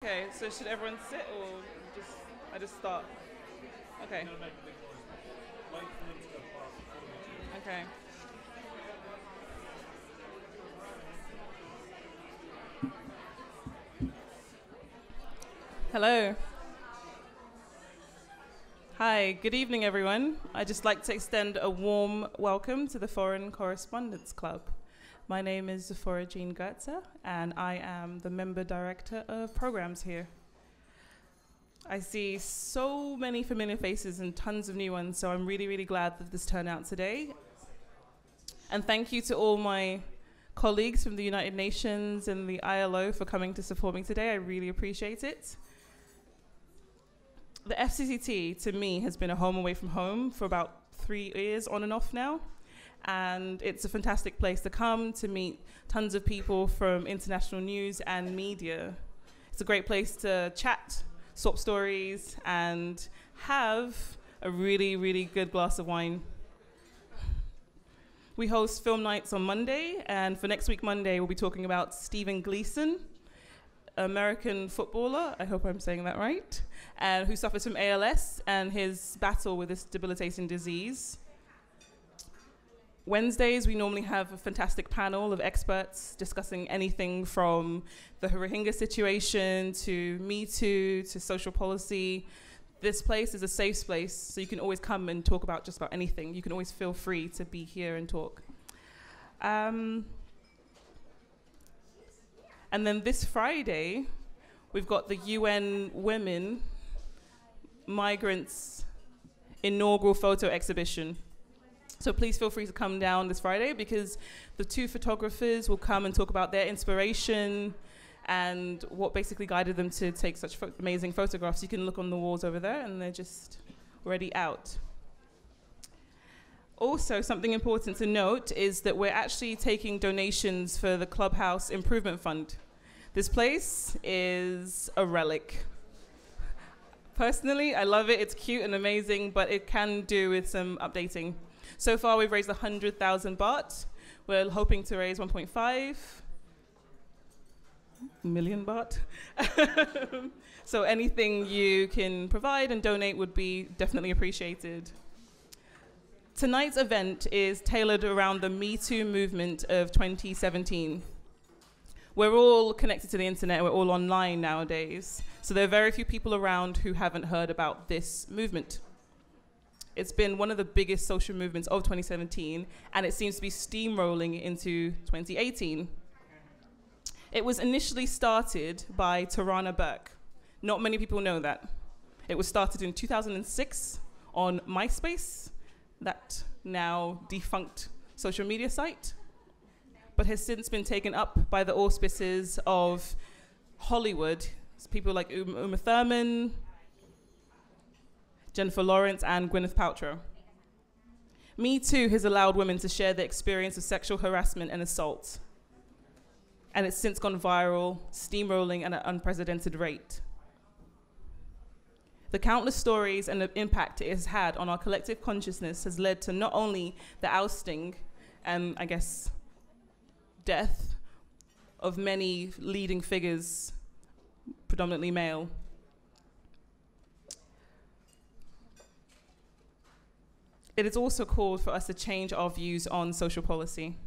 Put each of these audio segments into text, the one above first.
Okay, so should everyone sit or just I just start? Okay. Okay. Hello. Hi, good evening everyone. I'd just like to extend a warm welcome to the Foreign Correspondents Club. My name is Zafora Jean Goetze and I am the Member Director of Programs here. I see so many familiar faces and tons of new ones, so I'm really glad that this turned out today. And thank you to all my colleagues from the United Nations and the ILO for coming to support me today. I really appreciate it. The FCCT, to me, has been a home away from home for about 3 years on and off now. And it's a fantastic place to come to meet tons of people from international news and media. It's a great place to chat, swap stories, and have a really good glass of wine. We host film nights on Monday, and for next week Monday, we'll be talking about Stephen Gleeson, American footballer, I hope I'm saying that right, and who suffers from ALS and his battle with this debilitating disease. Wednesdays, we normally have a fantastic panel of experts discussing anything from the Rohingya situation to Me Too to social policy. This place is a safe space, so you can always come and talk about just about anything. You can always feel free to be here and talk. And then this Friday, we've got the UN Women Migrants inaugural photo exhibition. So please feel free to come down this Friday because the two photographers will come and talk about their inspiration and what basically guided them to take such amazing photographs. You can look on the walls over there and they're just already out. Also, something important to note is that we're actually taking donations for the Clubhouse Improvement Fund. This place is a relic. Personally, I love it. It's cute and amazing, but it can do with some updating. So far, we've raised 100,000 baht. We're hoping to raise 1.5 million baht. So anything you can provide and donate would be definitely appreciated. Tonight's event is tailored around the Me Too movement of 2017. We're all connected to the internet, we're all online nowadays, so there are very few people around who haven't heard about this movement. It's been one of the biggest social movements of 2017, and it seems to be steamrolling into 2018. It was initially started by Tarana Burke. Not many people know that. It was started in 2006 on MySpace, that now defunct social media site, but has since been taken up by the auspices of Hollywood. It's people like Uma Thurman, Jennifer Lawrence, and Gwyneth Paltrow. Me Too has allowed women to share their experience of sexual harassment and assault. And it's since gone viral, steamrolling at an unprecedented rate. The countless stories and the impact it has had on our collective consciousness has led to not only the ousting and, I guess, death of many leading figures, predominantly male. It is also called for us to change our views on social policy.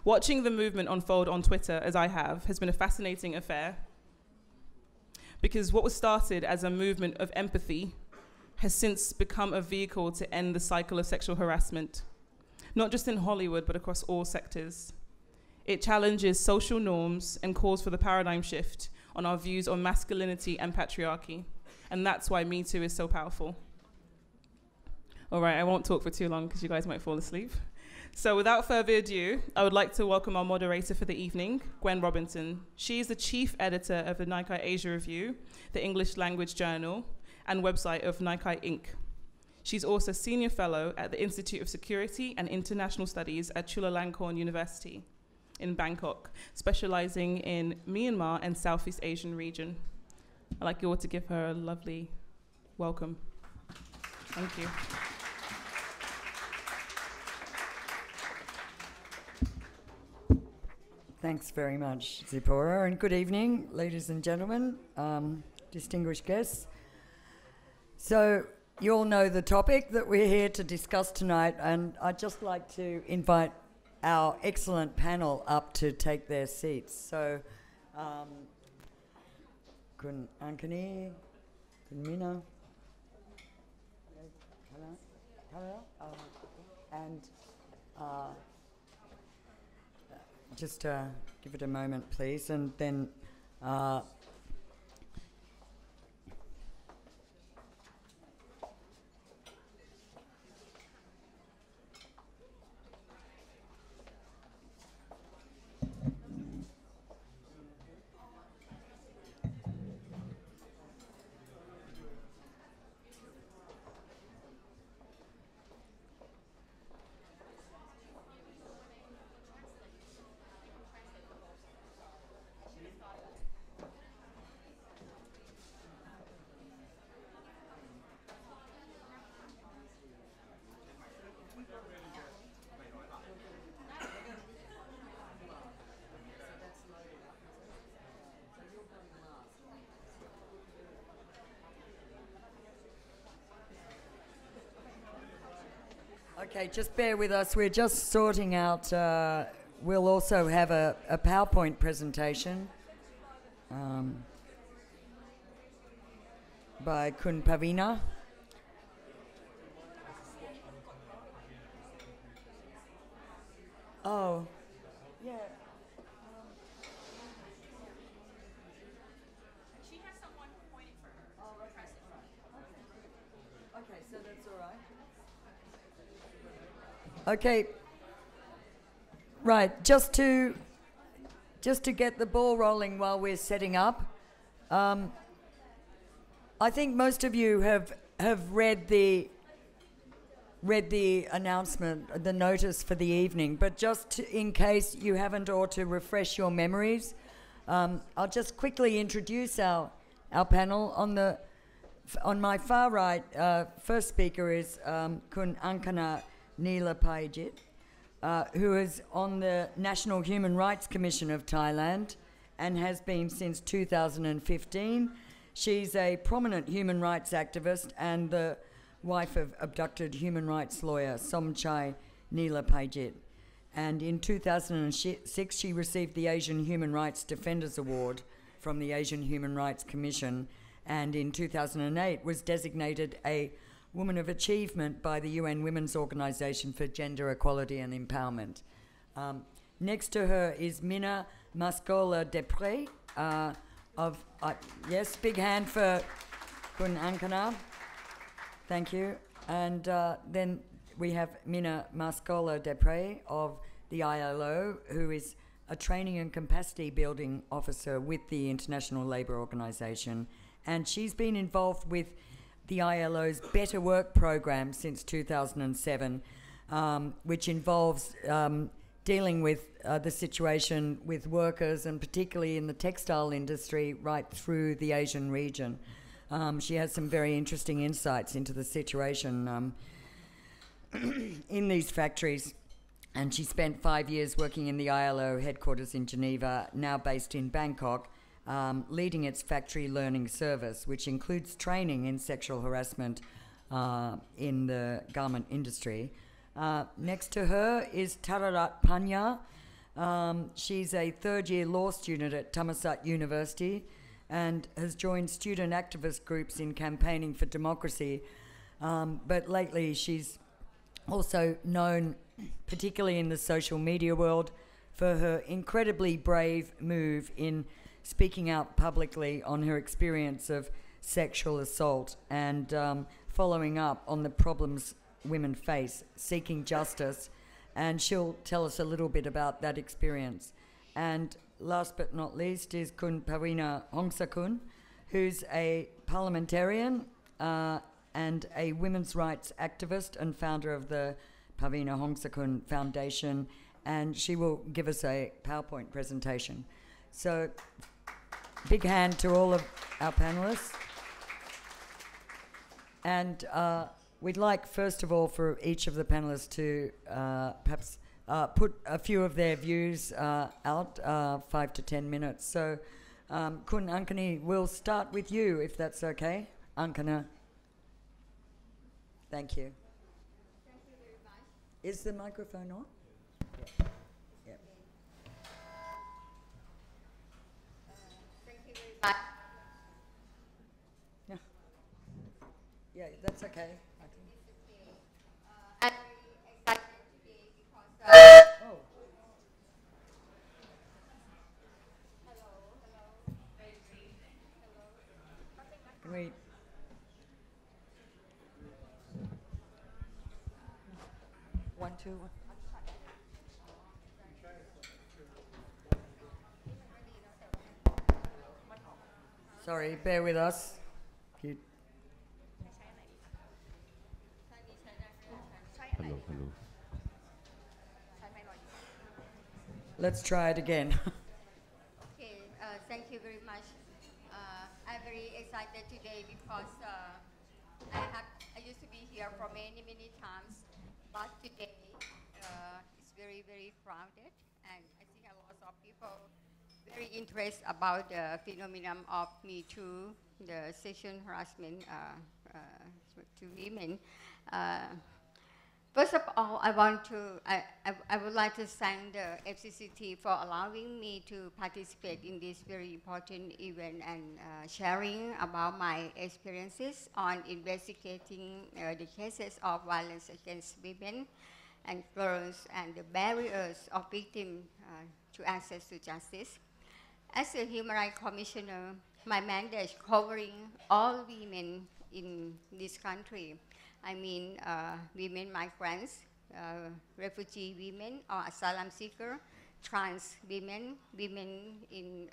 Watching the movement unfold on Twitter, as I have, has been a fascinating affair. Because what was started as a movement of empathy has since become a vehicle to end the cycle of sexual harassment, not just in Hollywood, but across all sectors. It challenges social norms and calls for the paradigm shift on our views on masculinity and patriarchy. And that's why Me Too is so powerful. All right, I won't talk for too long because you guys might fall asleep. So without further ado, I would like to welcome our moderator for the evening, Gwen Robinson. She is the chief editor of the Nikkei Asia Review, the English language journal and website of Nikkei Inc. She's also senior fellow at the Institute of Security and International Studies at Chulalongkorn University in Bangkok, specializing in Myanmar and Southeast Asian region. I'd like you all to give her a lovely welcome. Thank you. Thanks very much, Zipporah, and good evening, ladies and gentlemen, distinguished guests. So you all know the topic that we're here to discuss tonight, and I'd just like to invite our excellent panel up to take their seats. So, Kun Angkhana, Kun Mina, and just give it a moment, please, and then okay, just bear with us. We're just sorting out. We'll also have a PowerPoint presentation by Kun Pavina. Oh, yeah. She has someone pointing for her. Oh, okay, so that's all right. Okay. Right, just to get the ball rolling while we're setting up, I think most of you have read the announcement, the notice for the evening, but just in case you haven't, or to refresh your memories, I'll just quickly introduce our panel. On my far right, first speaker is Kun Angkhana Neelapaijit, who is on the National Human Rights Commission of Thailand and has been since 2015. She's a prominent human rights activist and the wife of abducted human rights lawyer Somchai Neelaphaijit. And in 2006, she received the Asian Human Rights Defenders Award from the Asian Human Rights Commission, and in 2008 was designated a Woman of Achievement by the UN Women's Organization for Gender Equality and Empowerment. Next to her is Mina Mascola-Depre, yes, big hand for Kun Angkhana. Thank you. And then we have Mina Mascola-Depre of the ILO, who is a training and capacity building officer with the International Labour Organization. And she's been involved with the ILO's Better Work program since 2007, which involves dealing with the situation with workers, and particularly in the textile industry right through the Asian region. She has some very interesting insights into the situation in these factories, and she spent 5 years working in the ILO headquarters in Geneva, now based in Bangkok, leading its factory learning service, which includes training in sexual harassment in the garment industry. Next to her is Tararat Panya. She's a third-year law student at Thammasat University and has joined student activist groups in campaigning for democracy. But lately she's also known, particularly in the social media world, for her incredibly brave move in speaking out publicly on her experience of sexual assault and following up on the problems women face, seeking justice, and she'll tell us a little bit about that experience. And last but not least is Kun Pavina Hongsakun, who's a parliamentarian and a women's rights activist and founder of the Pavina Hongsakun Foundation, and she will give us a PowerPoint presentation. So, big hand to all of our panelists. And we'd like, first of all, for each of the panelists to perhaps put a few of their views out, 5 to 10 minutes. So, Kun Angkhani, we'll start with you, if that's okay. Angkhana. Thank you. Thank you very much. Is the microphone on? Yeah. Thank you very much. Yeah. Yeah, that's okay. I'm very excited today because Oh. Can we? One, two, one. Sorry, bear with us. You, Hello, hello. let's try it again. okay, thank you very much. I'm very excited today because I used to be here for many times, but today it's very crowded, and I think a lot of people very interested about the phenomenon of Me Too, the sexual harassment to women. Uh, First of all, I would like to thank the FCCT for allowing me to participate in this very important event and sharing about my experiences on investigating the cases of violence against women and girls and the barriers of victims to access to justice. As a Human Rights Commissioner, my mandate covering all women in this country. I mean, women migrants, refugee women or asylum seeker, trans women, women in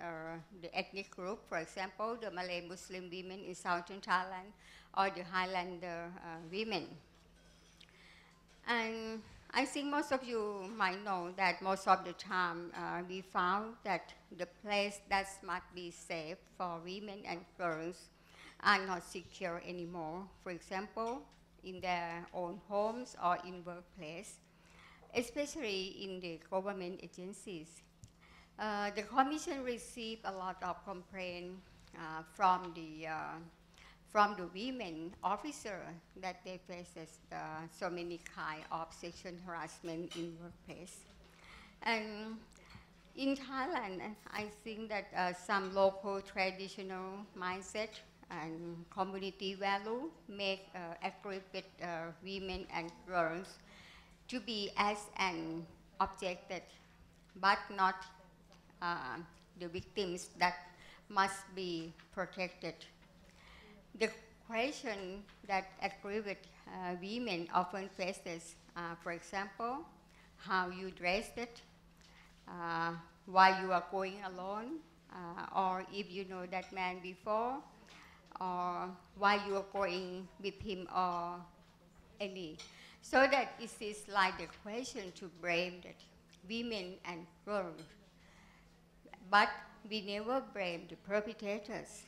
the ethnic group, for example, the Malay Muslim women in southern Thailand, or the Highlander women. And I think most of you might know that most of the time we found that the place that must be safe for women and girls are not secure anymore. For example, in their own homes or in workplace, especially in the government agencies. The Commission received a lot of complaints from the women officer that they faces so many kind of sexual harassment in workplace. And in Thailand, I think that some local traditional mindset and community value make aggregate women and girls to be as an objected, but not the victims that must be protected. The question that aggregate women often faces, for example, how you dressed it, why you are going alone, or if you know that man before, or why you are going with him or any. So that it is like the question to blame that women and girls. But we never blame the perpetrators.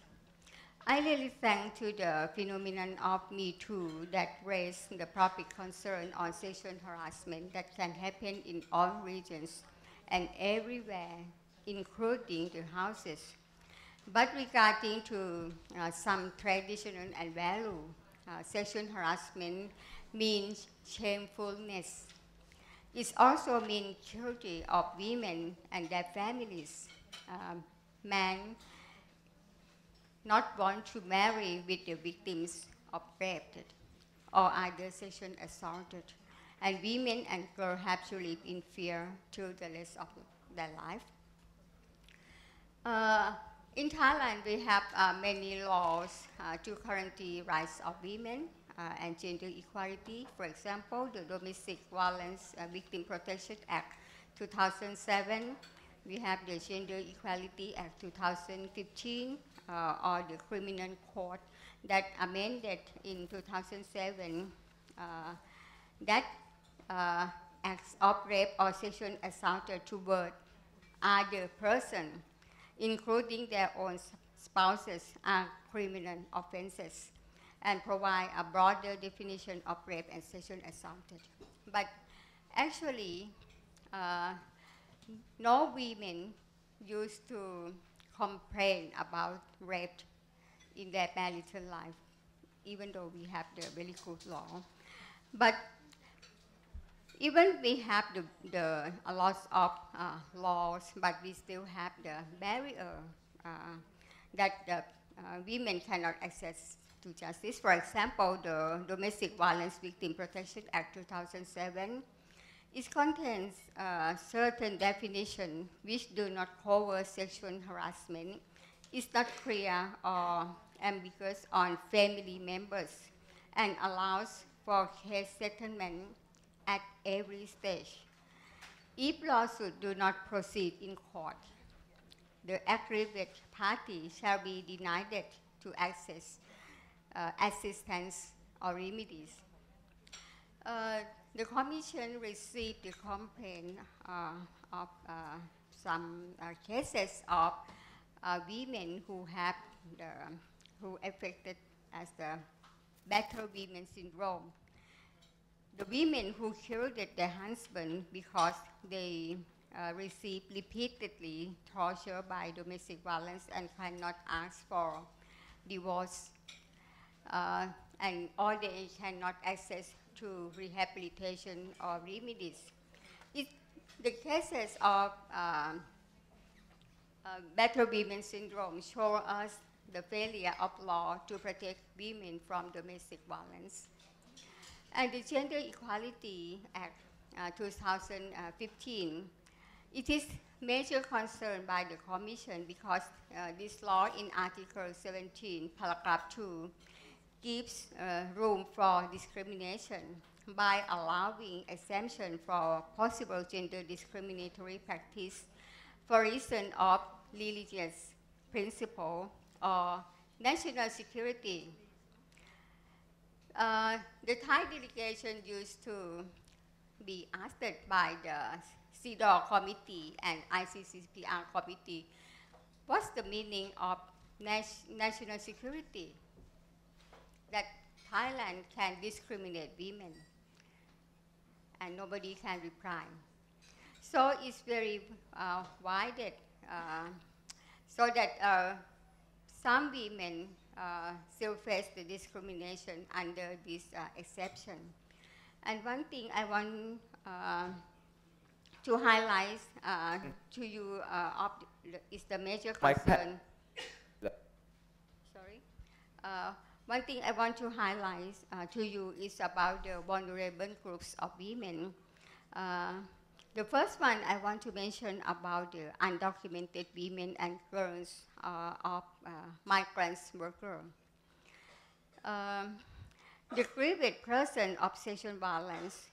I really thank to the phenomenon of Me Too that raised the public concern on sexual harassment that can happen in all regions and everywhere, including the houses. But regarding to some traditional and value, sexual harassment means shamefulness. It also means cruelty of women and their families. Men not want to marry with the victims of rape or either sexual assaulted. And women and girls have to live in fear through the rest of their life. In Thailand, we have many laws to guarantee rights of women and gender equality. For example, the Domestic Violence Victim Protection Act 2007. We have the Gender Equality Act 2015, or the Criminal Code that amended in 2007 that acts of rape or sexual assault toward other person, including their own spouses, are criminal offenses, and provide a broader definition of rape and sexual assault. But actually, uh, no women used to complain about rape in their marital life, even though we have the very good law. But even we have a lot of laws, but we still have the barrier that women cannot access to justice. For example, the Domestic Violence Victim Protection Act 2007, it contains certain definitions which do not cover sexual harassment. It's not clear or ambiguous on family members and allows for case settlement at every stage. If lawsuits do not proceed in court, the aggrieved party shall be denied to access assistance or remedies. The Commission received the complaint of some cases of women who affected as the battered women syndrome. The women who killed their husband because they received repeatedly torture by domestic violence and cannot ask for divorce, and or they cannot access to rehabilitation or remedies. The cases of battered women syndrome show us the failure of law to protect women from domestic violence. And the Gender Equality Act 2015, it is major concern by the Commission because this law in Article 17, paragraph 2, gives room for discrimination by allowing exemption for possible gender discriminatory practice for reason of religious principle or national security. The Thai delegation used to be asked by the CEDAW committee and ICCPR committee, what's the meaning of national security? That Thailand can discriminate women, and nobody can reply. So it's very wide, so that some women still face the discrimination under this exception. And one thing I want to highlight to you is the major concern. Sorry. One thing I want to highlight to you is about the vulnerable groups of women. The first one I want to mention about the undocumented women and girls of migrants workers. The grieved person of sexual violence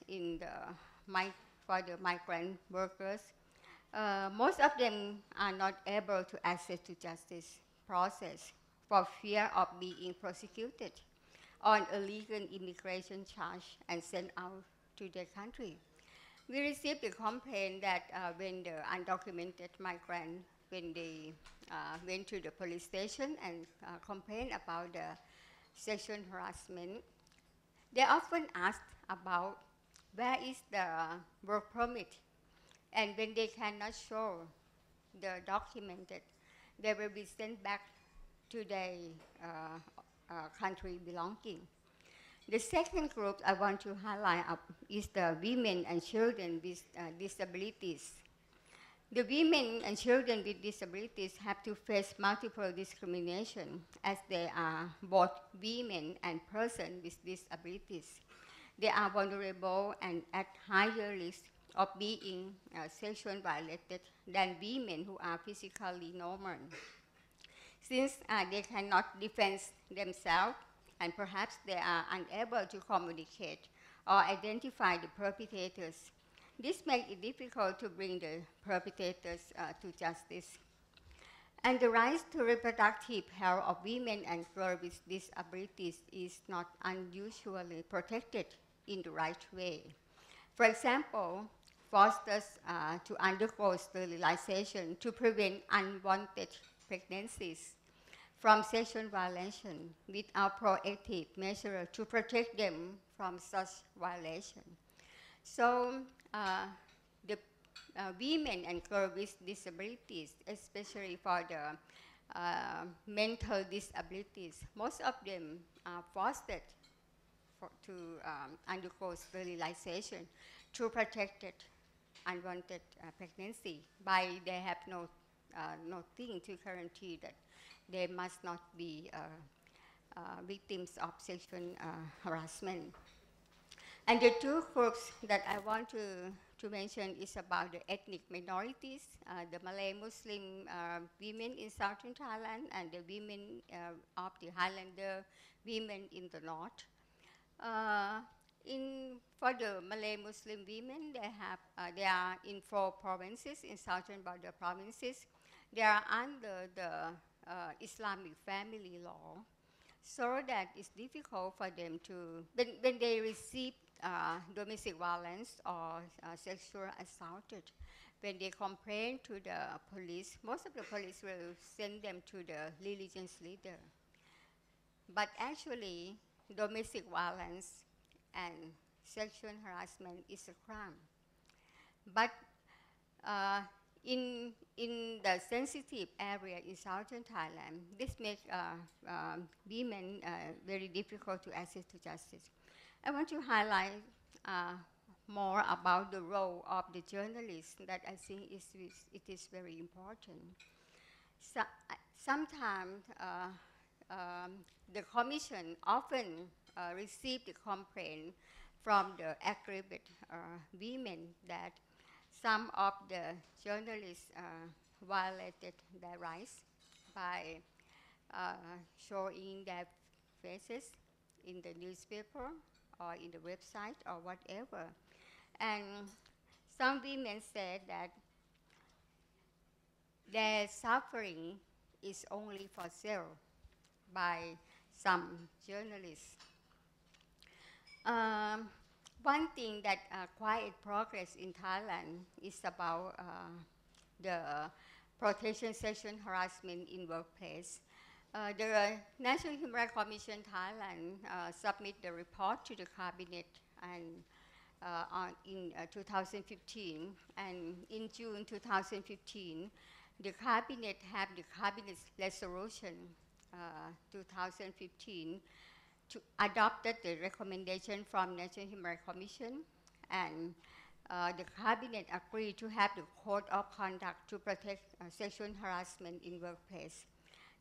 for the migrant workers, most of them are not able to access to justice process for fear of being prosecuted on a legal immigration charge and sent out to their country. We received a complaint that when the undocumented migrant, when they went to the police station and complained about the sexual harassment, they often asked about where is the work permit. And when they cannot show the documented, they will be sent back to their country belonging. The second group I want to highlight is the women and children with disabilities. The women and children with disabilities have to face multiple discrimination as they are both women and persons with disabilities. They are vulnerable and at higher risk of being sexually violated than women who are physically normal. Since they cannot defend themselves, and perhaps they are unable to communicate or identify the perpetrators, this makes it difficult to bring the perpetrators to justice. And the right to reproductive health of women and girls with disabilities is not unusually protected in the right way. For example, fosters to undergo sterilization to prevent unwanted pregnancies from sexual violation without proactive measures to protect them from such violation. So the women and girls with disabilities, especially for the mental disabilities. Most of them are forced to undergo sterilization to protect unwanted pregnancy. By they have nothing to guarantee that they must not be victims of sexual harassment. And the two groups that I want to mention is about the ethnic minorities, the Malay Muslim women in southern Thailand and the women of the Highlander women in the north. For the Malay Muslim women, they are in 4 provinces, in southern border provinces. They are under the Islamic family law, so that it's difficult for them to, when they receive domestic violence or sexual assaulted, when they complain to the police, most of the police will send them to the religious leader. But actually, domestic violence and sexual harassment is a crime. But in the sensitive area in southern Thailand, this makes women very difficult to access to justice. I want to highlight more about the role of the journalist that I think it is very important. Sometimes the commission often receive the complaint from the aggrieved women that some of the journalists violated their rights by showing their faces in the newspaper or in the website or whatever. And some women said that their suffering is only for sale by some journalists. One thing that quite progress in Thailand is about the protection sexual harassment in workplace. The National Human Rights Commission Thailand submit the report to the cabinet and in 2015, and in June 2015, the cabinet have the cabinet resolution 2015 to adopted the recommendation from National Human Rights Commission, and the cabinet agreed to have the code of conduct to protect sexual harassment in workplace.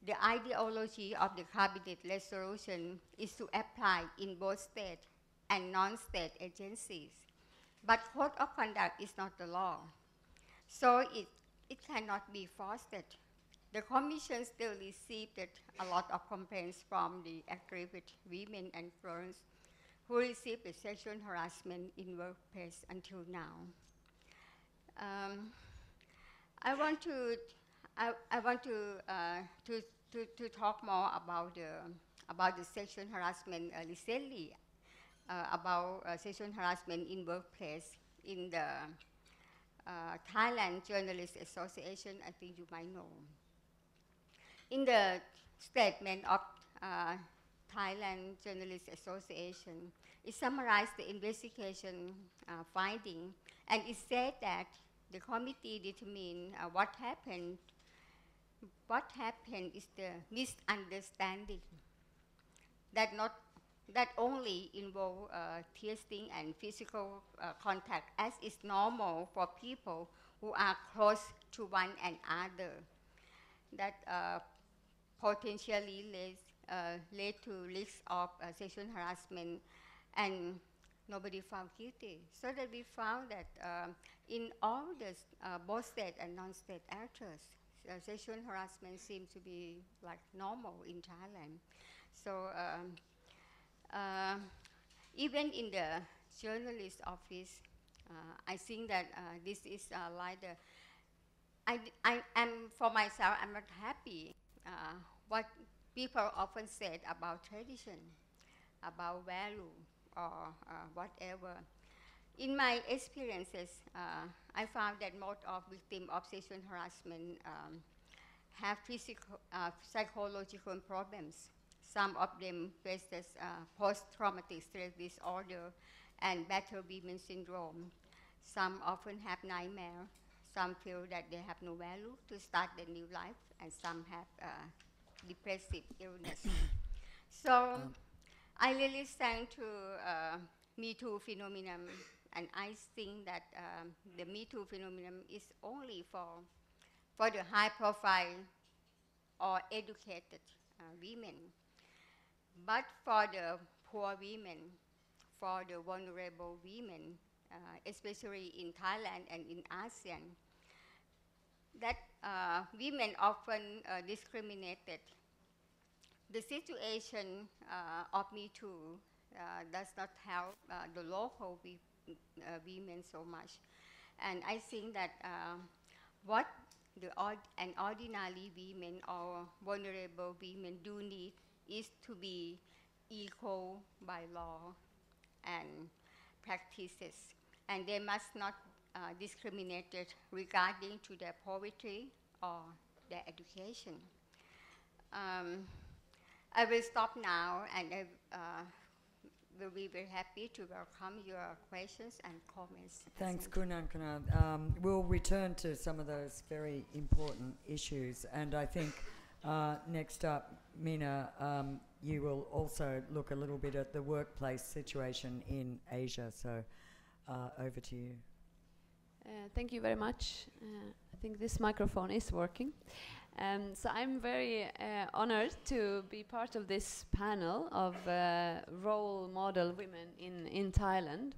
The ideology of the cabinet resolution is to apply in both state and non-state agencies. But code of conduct is not the law, so it cannot be forced. The commission still received a lot of complaints from the aggrieved women and girls who received the sexual harassment in workplace until now. I want to talk more about the sexual harassment recently, about sexual harassment in workplace in the Thailand Journalists Association. I think you might know. In the statement of Thailand Journalists Association, it summarized the investigation finding, and it said that the committee determined what happened. What happened is the misunderstanding that only involve testing and physical contact, as is normal for people who are close to one another. That potentially led to risks of sexual harassment, and nobody found guilty. So that we found that in all the both state and non-state actors, sexual harassment seems to be like normal in Thailand. So even in the journalist office, I think that this is like the I am, for myself, I'm not happy what people often said about tradition, about value, or whatever. In my experiences, I found that most of victims of sexual harassment have physical, psychological problems. Some of them face post-traumatic stress disorder and battered women syndrome. Some often have nightmare some feel that they have no value to start their new life, and some have depressive illness. So I really stand to Me Too phenomenon, and I think that the Me Too phenomenon is only for the high profile or educated women. But for the poor women, for the vulnerable women, especially in Thailand and in ASEAN, that women often discriminated. The situation of Me Too does not help the local women so much. And I think that what an ordinary women or vulnerable women do need is to be equal by law and practices. And they must not discriminated regarding to their poverty or their education. I will stop now, and I will be very happy to welcome your questions and comments. Thanks, Angkhana. We'll return to some of those very important issues, and I think next up, Mina, you will also look a little bit at the workplace situation in Asia, so over to you. Thank you very much. I think this microphone is working. So I'm very honored to be part of this panel of role model women in Thailand.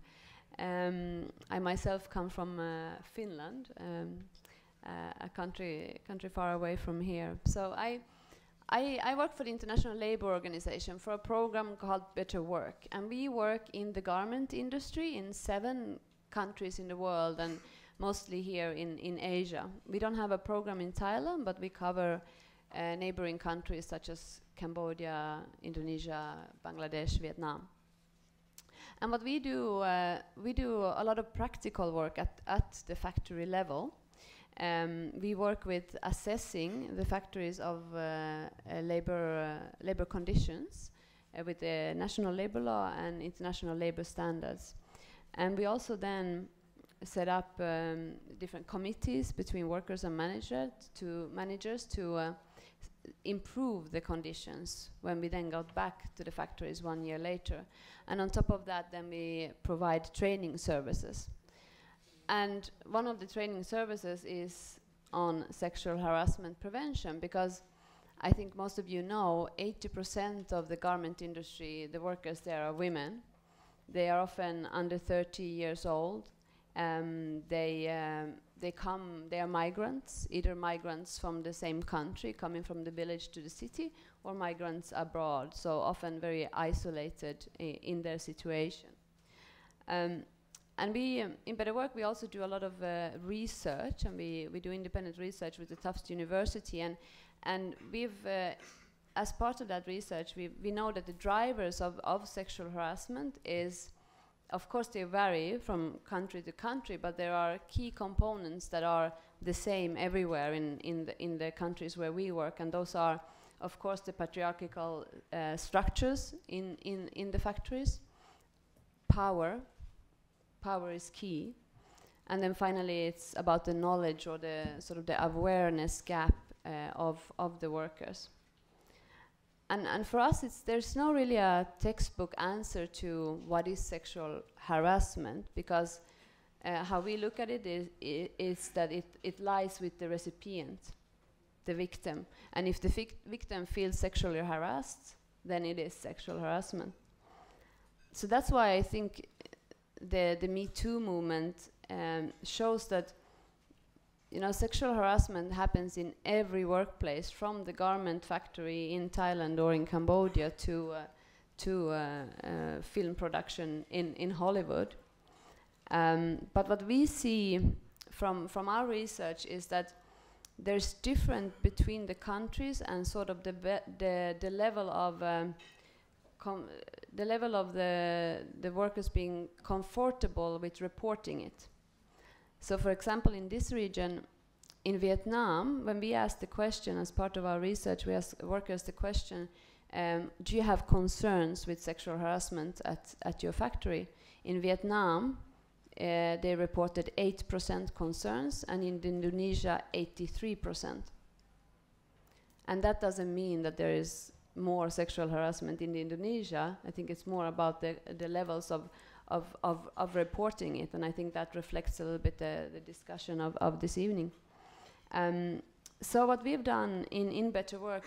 I myself come from Finland, a country far away from here. So I work for the International Labour Organization for a program called Better Work, and we work in the garment industry in 7 countries in the world, and mostly here in Asia. We don't have a program in Thailand, but we cover neighboring countries such as Cambodia, Indonesia, Bangladesh, Vietnam. And what we do a lot of practical work at the factory level. We work with assessing the factories of labor conditions with the national labor law and international labor standards. And we also then set up different committees between workers and managers to improve the conditions when we then got back to the factories 1 year later. And on top of that, then we provide training services. And one of the training services is on sexual harassment prevention, because I think most of you know 80% of the garment industry, the workers there are women. They are often under 30 years old. They are migrants, either migrants from the same country, coming from the village to the city, or migrants abroad, so often very isolated in their situation. And we, in Better Work, we also do a lot of research, and we do independent research with the Tufts University, and we've, as part of that research, we know that the drivers of sexual harassment is, of course, they vary from country to country, but there are key components that are the same everywhere in the countries where we work, and those are, of course, the patriarchal structures in the factories. Power is key, and then finally it's about the knowledge or the sort of the awareness gap of the workers. And for us, there's no really a textbook answer to what is sexual harassment, because how we look at it is that it lies with the recipient, the victim. And if the victim feels sexually harassed, then it is sexual harassment. So that's why I think the Me Too movement shows that, you know, sexual harassment happens in every workplace, from the garment factory in Thailand or in Cambodia to film production in Hollywood. But what we see from our research is that there's different between the countries, and sort of the level of the workers being comfortable with reporting it. So, for example, in this region, in Vietnam, when we asked the question as part of our research, we asked workers the question, do you have concerns with sexual harassment at your factory? In Vietnam, they reported 8% concerns, and in Indonesia 83%. And that doesn't mean that there is more sexual harassment in Indonesia. I think it's more about the levels of reporting it, and I think that reflects a little bit the discussion of this evening. So what we've done in Better Work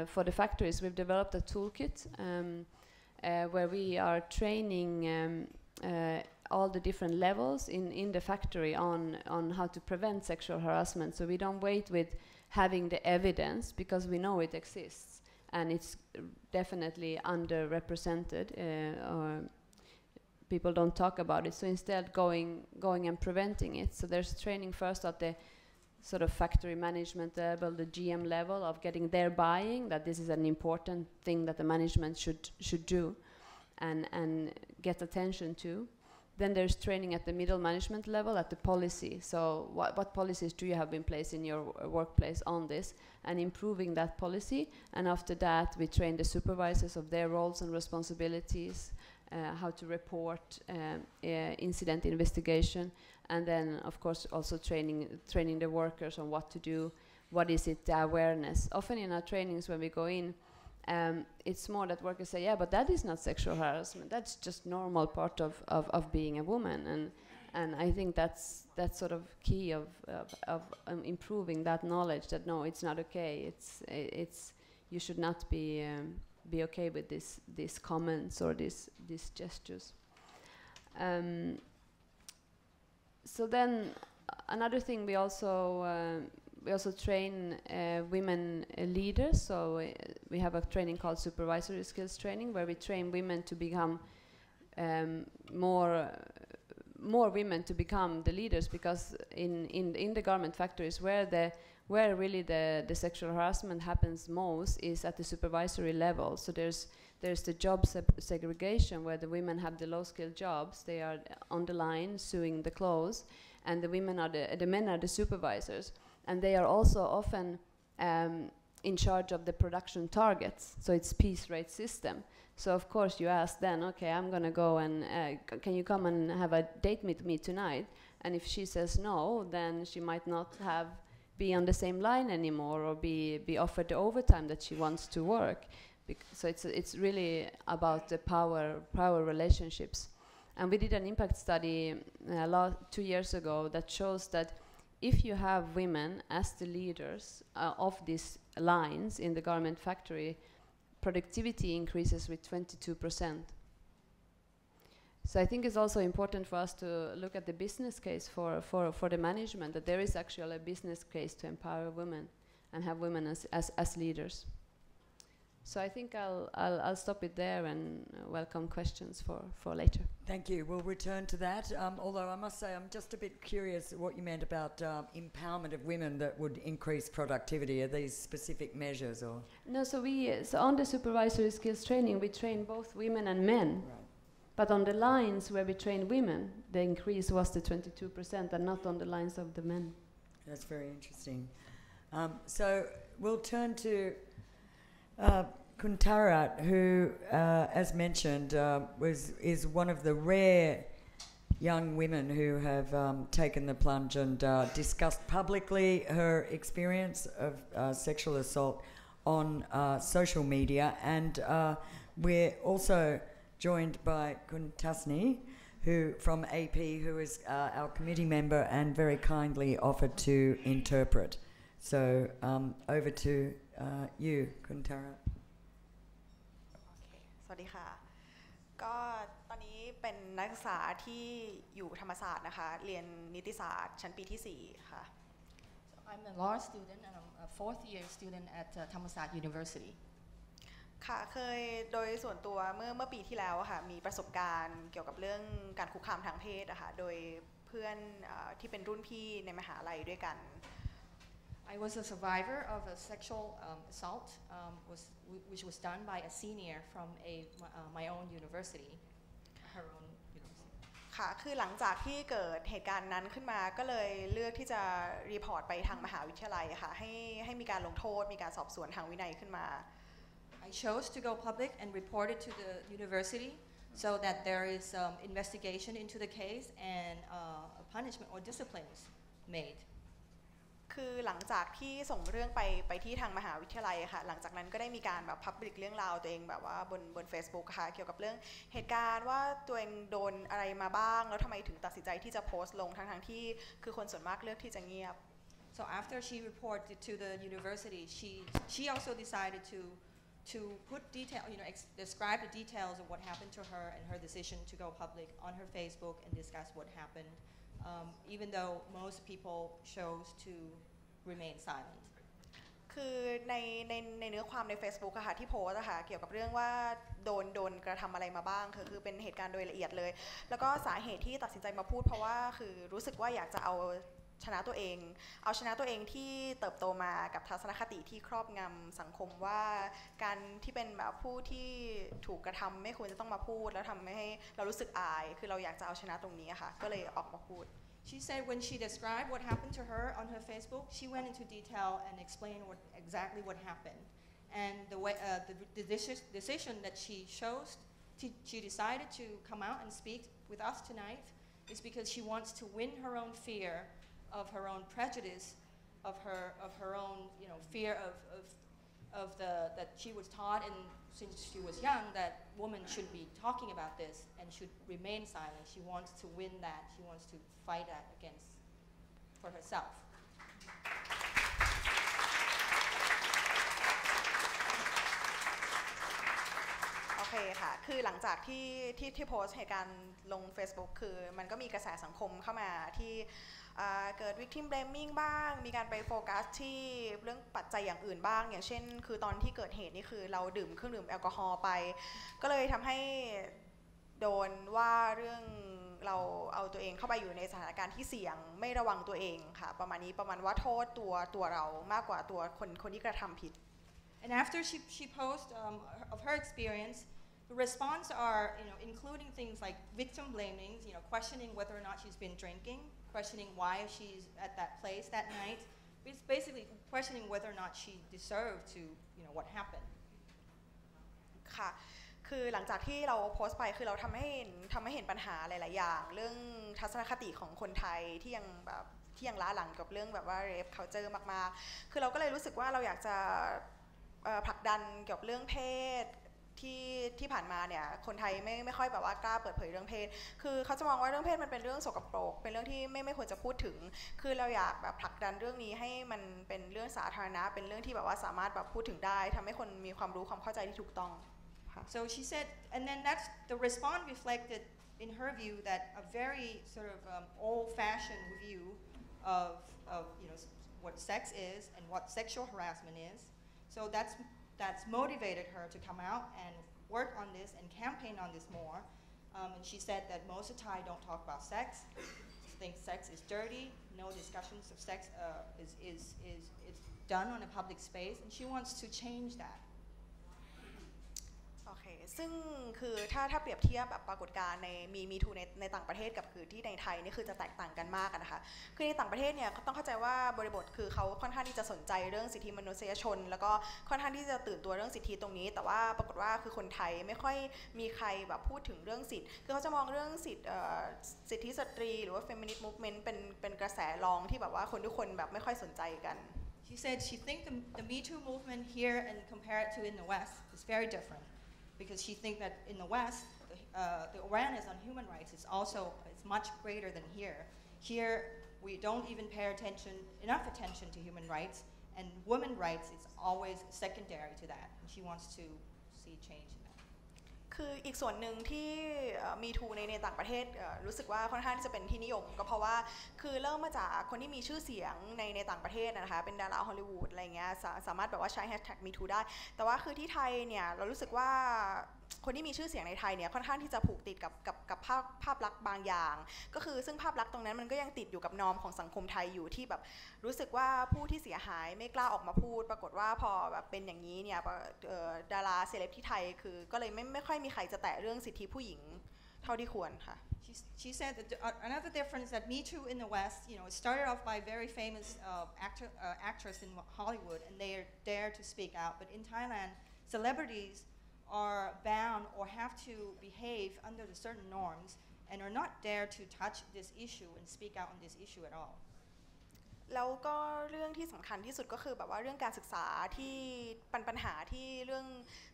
for the factories, we've developed a toolkit where we are training all the different levels in the factory on how to prevent sexual harassment. So we don't wait with having the evidence, because we know it exists and it's definitely underrepresented, or people don't talk about it. So instead going and preventing it. So there's training first at the sort of factory management level, the GM level, of getting their buying that this is an important thing that the management should do and get attention to. Then there's training at the middle management level, at the policy. So what policies do you have in place in your workplace on this, and improving that policy. And after that, we train the supervisors of their roles and responsibilities, how to report incident investigation, and then of course also training the workers on what to do, what is it, the awareness. Often in our trainings when we go in, it's more that workers say, yeah, but that is not sexual harassment, that's just normal part of being a woman. And I think that's sort of key of improving that knowledge, that no, it's not okay, it's you should not be okay with these comments or these gestures. So then another thing, we also train women leaders. So we have a training called supervisory skills training, where we train women to become more women to become the leaders, because in the garment factories where really the sexual harassment happens most is at the supervisory level. So there's the job segregation, where the women have the low-skilled jobs, they are on the line sewing the clothes, and the men are the supervisors, and they are also often in charge of the production targets. So it's piece rate system. So of course you ask then, okay, I'm gonna go and can you come and have a date with me tonight? And if she says no, then she might not be on the same line anymore, or be offered the overtime that she wants to work. So it's really about the power relationships. And we did an impact study 2 years ago that shows that if you have women as the leaders of these lines in the garment factory, productivity increases with 22%. So I think it's also important for us to look at the business case for the management, that there is actually a business case to empower women and have women as leaders. So I think I'll stop it there and welcome questions for later. Thank you. We'll return to that. Although I must say I'm just a bit curious what you meant about empowerment of women that would increase productivity. Are these specific measures or? No, so on the supervisory skills training, we train both women and men. Right. But on the lines where we train women, the increase was to 22%, and not on the lines of the men. That's very interesting. So we'll turn to Kuntarat, who, as mentioned, is one of the rare young women who have taken the plunge and discussed publicly her experience of sexual assault on social media. And we're also joined by Kuntasni, who from AP, who is our committee member and very kindly offered to interpret. So over to you, Kuntarat. สวัสดีค่ะก็ตอนนี้เป็นนักศึกษาที่อยู่ธรรมศาสตร์นะคะเรียนนิติศาสตร์ชั้นปีที่4ค่ะ So I'm a law student and I'm a fourth year student at Thammasat University. ค่ะเคยโดยส่วนตัวเมื่อปีที่แล้วค่ะมีประสบการณ์เกี่ยวกับเรื่องการคุกคามทางเพศนะคะโดยเพื่อนที่เป็นรุ่นพี่ในมหาลัยด้วยกัน I was a survivor of a sexual assault which was done by a senior from my own university, her own university. ค่ะคือหลังจากที่เกิดเหตุการณ์นั้นขึ้นมาก็เลยเลือกที่จะรีพอร์ตไปทางมหาวิทยาลัยค่ะให้มีการลงโทษมีการสอบสวนทางวินัยขึ้นมา I chose to go public and report it to the university so that there is investigation into the case and a punishment or disciplines made. คือหลังจากที่ส่งเรื่องไปที่ทางมหาวิทยาลัยค่ะหลังจากนั้นก็ได้มีการแบบพับลิกเรื่องราวตัวเองแบบว่าบน Facebook ค่ะเกี่ยวกับเรื่องเหตุการณ์ว่าตัวเองโดนอะไรมาบ้างแล้วทำไมถึงตัดสินใจที่จะโพสต์ลงทั้งที่คือคนส่วนมากเลือกที่จะเงียบ So after she reported to the university, she also decided to put detail, describe the details of what happened to her and her decision to go public on her Facebook and discuss what happened, even though most people chose to remain silent. คือในเนื้อความใน Facebook อะค่ะที่โพสต์อะค่ะเกี่ยวกับเรื่องว่าโดนกระทำอะไรมาบ้างคือเป็นเหตุการณ์โดยละเอียดเลยแล้วก็สาเหตุที่ตัดสินใจมาพูดเพราะว่าคือรู้สึกว่าอยากจะเอาชนะตัวเองที่เติบโตมากับทัศนคติที่ครอบงำสังคมว่าการที่เป็นแบบผู้ที่ถูกกระทำไม่ควรจะต้องมาพูดแล้วทำให้เรารู้สึกอายคือเราอยากจะเอาชนะตรงนี้ค่ะก็เลยออกมาพูด She said when she described what happened to her on her Facebook, she went into detail and explained exactly what happened. And the decision that she chose, she decided to come out and speak with us tonight is because she wants to win her own fear of her own prejudice, of her own fear of that she was taught since she was young that women should be talking about this and should remain silent. She wants to win that. She wants to fight that against for herself. โอเคค่ะคือหลังจากที่โพสต์เหตุการณ์ลง Facebook คือมันก็มีกระแสสังคมเข้ามาที่เกิด victim blaming บ้างมีการไปโฟกัสที่เรื่องปัจจัยอย่างอื่นบ้างอย่างเช่นคือตอนที่เกิดเหตุนี่คือเราดื่มเครื่องดื่มแอลกอฮอล์ไปก็เลยทำให้โดนว่าเรื่องเราเอาตัวเองเข้าไปอยู่ในสถานการณ์ที่เสี่ยงไม่ระวังตัวเองค่ะประมาณว่าโทษตัวเรามากกว่าตัวคนที่กระทำผิด And after she posted of her experience, the response are including things like victim blaming, questioning whether or not she's been drinking, questioning why she's at that place that night. It's basically questioning whether or not she deserved to what happened. ค่ะคือหลังจากที่เราโพสต์ไปคือเราทำให้เห็นปัญหาหลายๆอย่างเรื่องทัศนคติของคนไทยที่ยังล้าหลังกับเรื่องแบบว่า rape culture มากๆคือเราก็เลยรู้สึกว่าเราอยากจะผลักดันเกี่ยวกับเรื่องเพศที่ผ่านมาเนี่ยคนไทยไม่ค่อยแบบว่ากล้าเปิดเผยเรื่องเพศคือเขาจะมองว่าเรื่องเพศมันเป็นเรื่องสกปรกเป็นเรื่องที่ไม่ควรจะพูดถึงคือเราอยากแบบผลักดันเรื่องนี้ให้มันเป็นเรื่องสาธารณะเป็นเรื่องที่แบบว่าสามารถแบบพูดถึงได้ทำให้คนมีความรู้ความเข้าใจที่ถูกต้อง So she said, and then that's the response reflected in her view that a very sort of old-fashioned view of what sex is and what sexual harassment is. So that's motivated her to come out and work on this and campaign on this more. And she said that most of Thai don't talk about sex, think sex is dirty, no discussions of sex is done on a public space, and she wants to change that. โอเคซึ่งคือถ้าเปรียบเทียบแบบปรากฏการณ์ในมีทูในต่างประเทศกับคือที่ในไทยนี่คือจะแตกต่างกันมากนะคะคือในต่างประเทศเนี่ยต้องเข้าใจว่าบริบทคือเขาค่อนข้างที่จะสนใจเรื่องสิทธิมนุษยชนแล้วก็ค่อนข้างที่จะตื่นตัวเรื่องสิทธิตรงนี้แต่ว่าปรากฏว่าคือคนไทยไม่ค่อยมีใครแบบพูดถึงเรื่องสิทธิคือเขาจะมองเรื่องสิทธิสตรีหรือว่า feminist movement เป็นกระแสรองที่แบบว่าคนทุกคนแบบไม่ค่อยสนใจกัน She said she thinks the Me Too movement here and compared to in the West is very different. Because she thinks that in the West, the awareness on human rights is much greater than here. Here, we don't even pay enough attention to human rights, and women's rights is always secondary to that. And she wants to see change in that. คืออีกส่วนหนึ่งที่มีทูในต่างประเทศรู้สึกว่าค่อนข้างที่จะเป็นที่นิยมก็เพราะว่าคือเริ่มมาจากคนที่มีชื่อเสียงในต่างประเทศนะคะเป็นดาราฮอลลีวูดอะไรเงี้ยสามารถแบบว่าใช้แฮชแท็กมีทูได้แต่ว่าคือที่ไทยเนี่ยเรารู้สึกว่าคนที่มีชื่อเสียงในไทยเนี่ยค่อนข้างที่จะผูกติดกับภาพลักษณ์บางอย่างก็คือซึ่งภาพลักษณ์ตรงนั้นมันก็ยังติดอยู่กับนอมของสังคมไทยอยู่ที่แบบรู้สึกว่าผู้ที่เสียหายไม่กล้าออกมาพูดปรากฏว่าพอแบบเป็นอย่างนี้เนี่ยดาราเซเลบที่ไทยคือก็เลยไม่ค่อยมีใครจะแตะเรื่องสิทธิผู้หญิงเท่าที่ควรค่ะ She said that another difference that Me Too in the West, it started off by very famous actress in Hollywood, and they are there to speak out. But in Thailand, celebrities are bound or have have to behave under the certain norms and are not dare to touch this issue and speak out on this issue at all. แล้วก็เรื่องที่สำคัญที่สุดก็คือแบบว่าเรื่องการศึกษาที่ปัญหาที่เรื่อง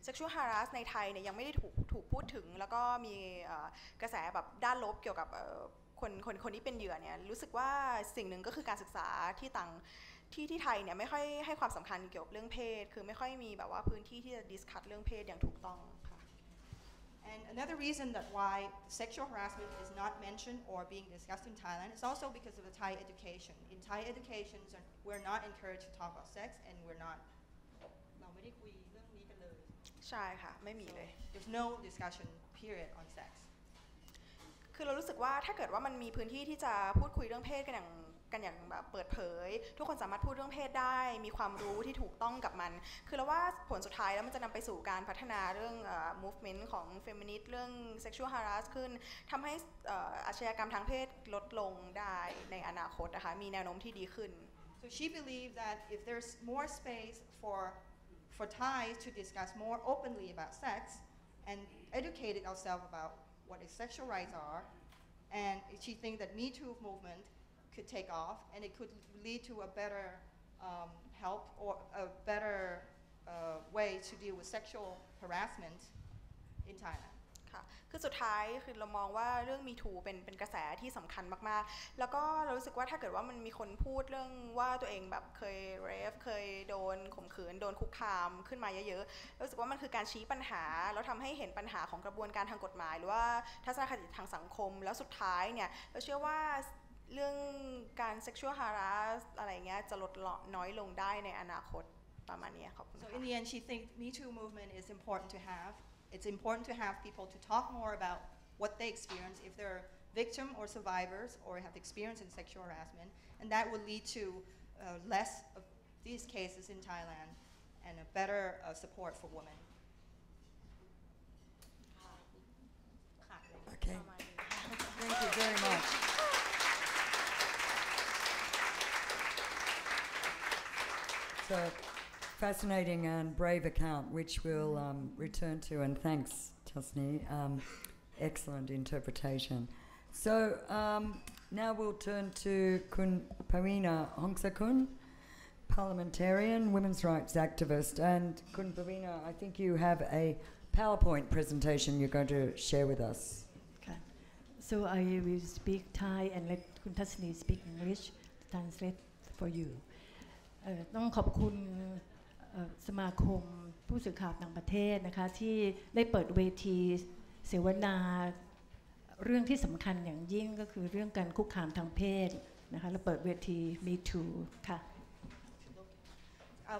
sexual harass ในไทยเนี่ยยังไม่ได้ถูกพูดถึงแล้วก็มีกระแสแบบด้านลบเกี่ยวกับคนที่เป็นเหยื่อเนี่ยรู้สึกว่าสิ่งหนึ่งก็คือการศึกษาที่ที่ไทยเนี่ยไม่ค่อยให้ความสำคัญเกี่ยวกับเรื่องเพศคือไม่ค่อยมีแบบว่าพื้นที่ที่จะดิสคัสเรื่องเพศอย่างถูกต้องค่ะ And another reason that why sexual harassment is not mentioned or being discussed in Thailand is also because of the Thai education. In Thai education, we're not encouraged to talk about sex, and we're not. เราไม่ได้คุยเรื่องนี้กันเลยใช่ค่ะไม่มีเลย There's no discussion period on sex. คือเรารู้สึกว่าถ้าเกิดว่ามันมีพื้นที่ที่จะพูดคุยเรื่องเพศกันอย่างแบบเปิดเผยทุกคนสามารถพูดเรื่องเพศได้มีความรู้ที่ถูกต้องกับมันคือเราว่าผลสุดท้ายแล้วมันจะนำไปสู่การพัฒนาเรื่อง movement ของ feminist เรื่อง sexual harass ขึ้นทำให้อาชญากรรมทางเพศลดลงได้ในอนาคตนะคะมีแนวโน้มที่ดีขึ้น So she believed that if there's more space for Thais to discuss more openly about sex and educate ourselves about what sexual rights are, and she thinks that Me Too movement could take off and it could lead to a better help or a better way to deal with sexual harassment in Thailand. ค่ะคือสุดท้ายคือเรามองว่าเรื่อง Me Too เป็นกระแสที่สำคัญมากๆแล้วก็เรารู้สึกว่าถ้าเกิดว่ามันมีคนพูดเรื่องว่าตัวเองแบบเคยเรฟเคยโดนข่มขืนโดนคุกคามขึ้นมาเยอะๆรู้สึกว่ามันคือการชี้ปัญหาแล้วทำให้เห็นปัญหาของกระบวนการทางกฎหมายหรือว่าทัศนคติทางสังคมแล้วสุดท้ายเนี่ยเราเชื่อว่าเรื่องการ sexual harass อะไรเงี้ยจะลดน้อยลงได้ในอนาคตประมาณนี้ขอบคุณค่ะ So in the end she thinks Me Too movement is important to have. It's important to have people to talk more about what they experience if they're victim or survivors or have experience in sexual harassment, and that would lead to less of these cases in Thailand and a better support for women. Okay. Thank you very much. So fascinating and brave account, which we'll return to, and thanks, Tasni. Excellent interpretation. So now we'll turn to Kun Pawina Hongsakun, parliamentarian, women's rights activist, and Kun Pawina, I think you have a PowerPoint presentation you're going to share with us. Okay. So I will speak Thai and let Kun Tasni speak English to translate for you. ต้องขอบคุณสมาคมผู้สื่อข่าวต่างประเทศนะคะที่ได้เปิดเวทีเสวนาเรื่องที่สำคัญอย่างยิ่งก็คือเรื่องการคุกคามทางเพศนะคะและเปิดเวที Me Too ค่ะ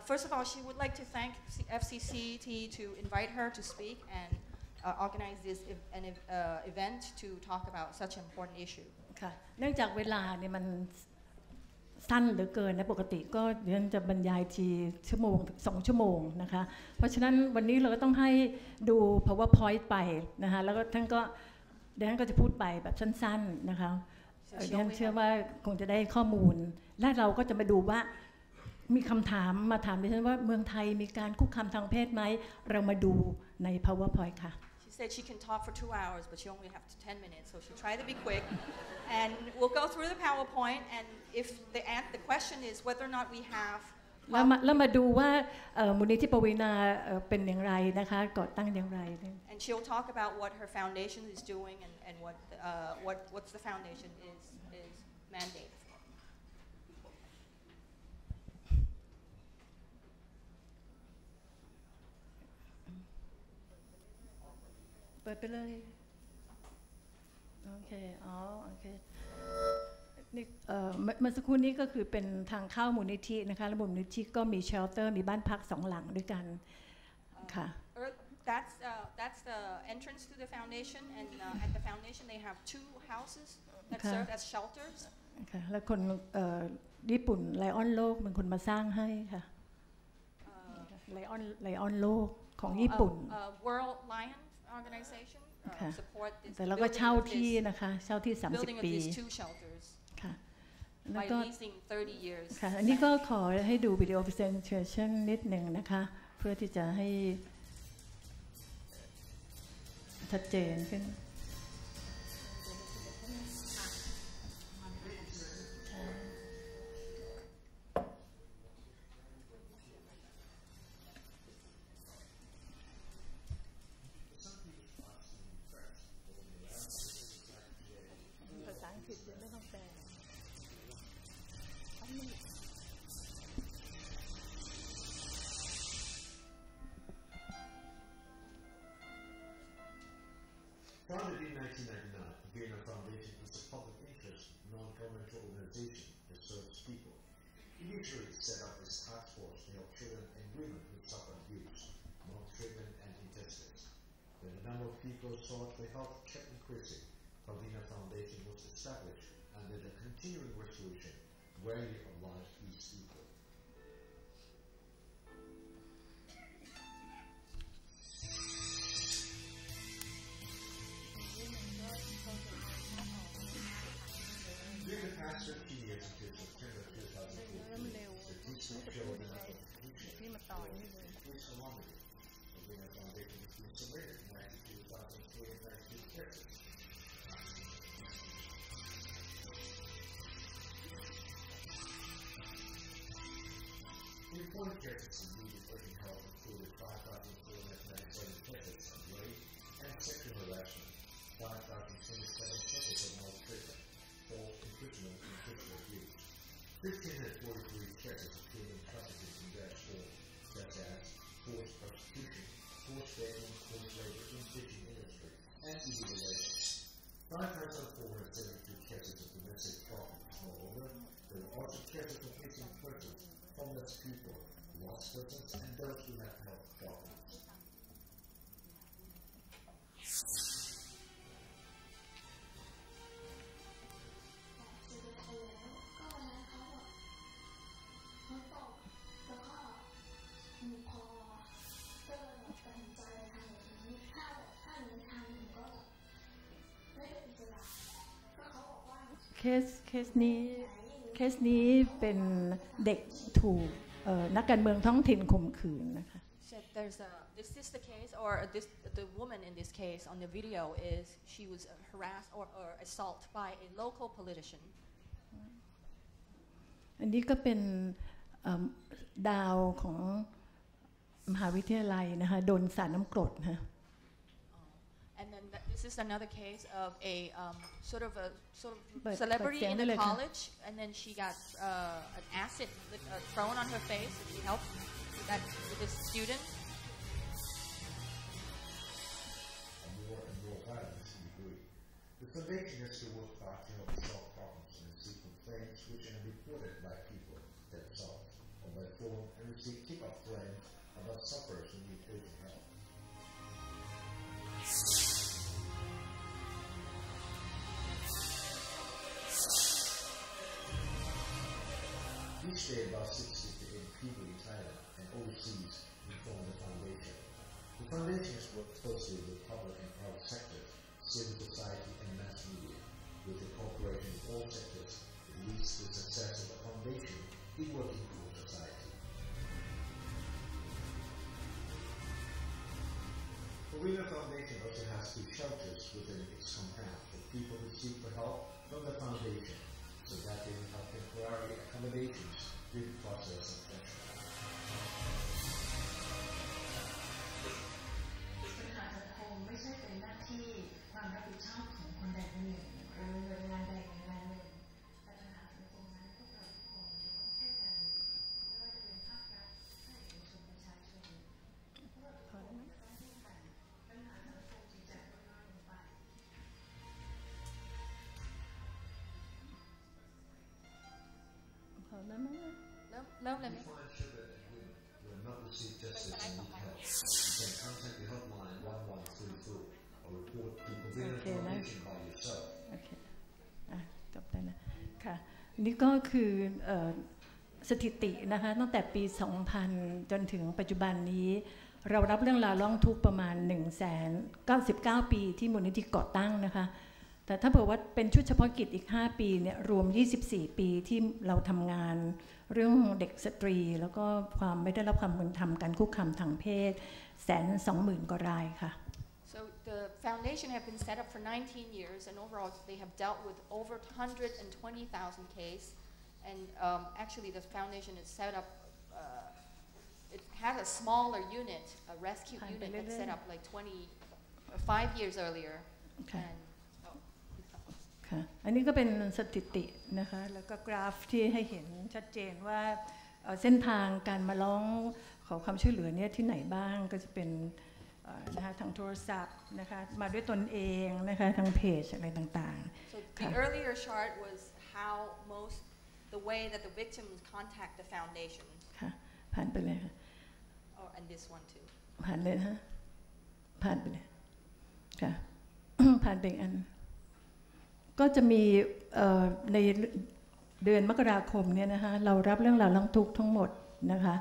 First of all, she would like to thank FCCT to invite her to speak and organize this event to talk about such an important issue. ค่ะเนื่องจากเวลาเนี่ยมันสั้นเหลือเกินนะปกติก็เดี๋ยวจะบรรยายทีชั่วโมง2 ชั่วโมงนะคะเพราะฉะนั้นวันนี้เราก็ต้องให้ดู PowerPoint ไปนะคะแล้วก็ท่านก็จะพูดไปแบบสั้นๆนะคะดิฉันเชื่อว่าคงจะได้ข้อมูลและเราก็จะมาดูว่ามีคำถามมาถามดิฉันว่าเมืองไทยมีการคุกคามทางเพศไหมเรามาดูใน PowerPoint ค่ะShe said she can talk for 2 hours, but she only has 10 minutes, so she'll try to be quick. And we'll go through the PowerPoint, and if the question is whether or not we have แล้วมาดูว่ามูลนิธิปวีณาเป็นอย่างไรนะคะก่อตั้งอย่างไร And she'll talk about what her foundation is doing and what's the foundation is mandate. เปิดไปเลยโอเคโอเคนี่เมื่อสักครู่นี้ก็คือเป็นทางเข้ามูลนิธินะคะและมูลนิธิก็มีเชลเตอร์มีบ้านพัก2 หลังด้วยกันค่ะ That's the entrance to the foundation, and at the foundation they have 2 houses that serve as shelters. ค่ะและคนญี่ปุ่นไลออนโลกเป็นคนมาสร้างให้ค่ะไลออนโลกของญี่ปุ่น World Lion Organization support this แต่เราก็เช่าที่นะคะเช่าที่30 ปีค่ะแล้วก็ค่ะอันนี้ก็ขอให้ดูวิดีโอ presentation นิดหนึ่งนะคะเพื่อที่จะให้ ชัดเจนขึ้นภาษาอังกฤษไม่ต้องแปลFounded in 1999, the Vienna Foundation is a public interest, non-governmental organization that serves people. Initially set up as a task force to help children and women who suffer abuse, maltreatment and injustice. When the number of people sought for help kept increasing, the Vienna Foundation was established under the continuing resolution where you oblige these people. During the past 15 years until September 2014, statistics show that the contribution is alarming. The Vienna Foundation has been submitted 92,392 cases. The reported cases of needed urgent help included 5,497 cases of rape and sexual harassment, 5,027 cases of maltreatment, false imprisonment and physical abuse, 1,543 cases of human trafficking in various forms, such as forced prostitution, forced dating, forced labor in the fishing industry, and illegal labor. 5,472 cases of domestic violence. Moreover, there were also cases of missing persons, homeless people, lost persons, and those who have health problems.เคสนี้เป็นเด็กถูกนักการเมืองท้องถิ่นข่มขืนนะคะ This is the case, or the woman in this case on the video is she was harassed or assaulted by a local politician. อันนี้ก็เป็นดาวของมหาวิทยาลัยนะคะโดนสารน้ำกรดนะ And then this is another case of a sort of celebrity in the college, and then she got an acid thrown on her face. She helped with this student. More and more violence in degree. The foundation has to work hard to help solve problems and receive complaints which are reported by people themselves or by phone and receive tip-off claims about sufferers who need urgent help. Each day, about 60 people in Thailand and overseas inform the foundation. The foundation has worked closely with public and private sectors, civil society, and mass media. With the cooperation of all sectors, it leads to the success of the foundation in working for society. The Vienna Foundation also has 2 shelters within its compound for people who seek for help from the foundation, so that they will have temporary accommodations during the process of treatment. ปัญหาสังคมไม่ใช่เป็นหน้าที่ความรับผิดชอบของคนใดคนหนึ่งหรือหน่วยงานใดหน่วยงานหนึ่งแต่ปัญหาสังคมนั้นพวกเราทุกคนจะต้องช่วยกันไม่ว่าจะเป็นภาครัฐภาคเอกชนประชาชนพวกเราทุกคนจะต้องร่วมกันปัญหาสังคมจึงจะลดน้อยลงไป Love them. If you find children and women who have not received justice and need help, you can contact the hotline 1134 or report to the Vienna Foundation by yourself. โอเคจบแล้วนะค่ะนี่ก็คือสถิตินะคะตั้งแต่ปี 2000 จนถึงปัจจุบันนี้เรารับเรื่องราวร้องทุกข์ประมาณ 199 ปีที่มูลนิธิก่อตั้งนะคะแต่ถ้าเผื่อว่าเป็นชุดเฉพาะกิจอีก5ปีเนี่ยรวม24ปีที่เราทำงานเรื่องเด็กสตรีแล้วก็ความไม่ได้รับความเป็นธรรมการคุกคามทางเพศ120,000 กว่ารายค่ะ So the foundation have been set up for 19 years, and overall they have dealt with over 120,000 cases. And actually, the foundation is set up. It had a smaller unit, a rescue unit that set up like 5 years earlier. ค่ะอันนี้ก็เป็นสถิตินะคะแล้วก็กราฟที่ให้เห็นชัดเจนว่าเส้นทางการมาร้องขอความช่วยเหลือเนี่ยที่ไหนบ้างก็จะเป็นนะคะทางโทรศัพท์นะคะมาด้วยตนเองนะคะทางเพจอะไรต่างๆ So the earlier chart was how most the way that the victims contact the foundation. ค่ะผ่านไปเลยค่ะ Oh, and this one too. ผ่านเลยนะผ่านไปเลยค่ะ ผ่านไปอันก็จะมีในเดือนมกราคมเนี่ยนะคะเรารับเรื่องราวร้องทุกข์ทั้งหมดนะคะ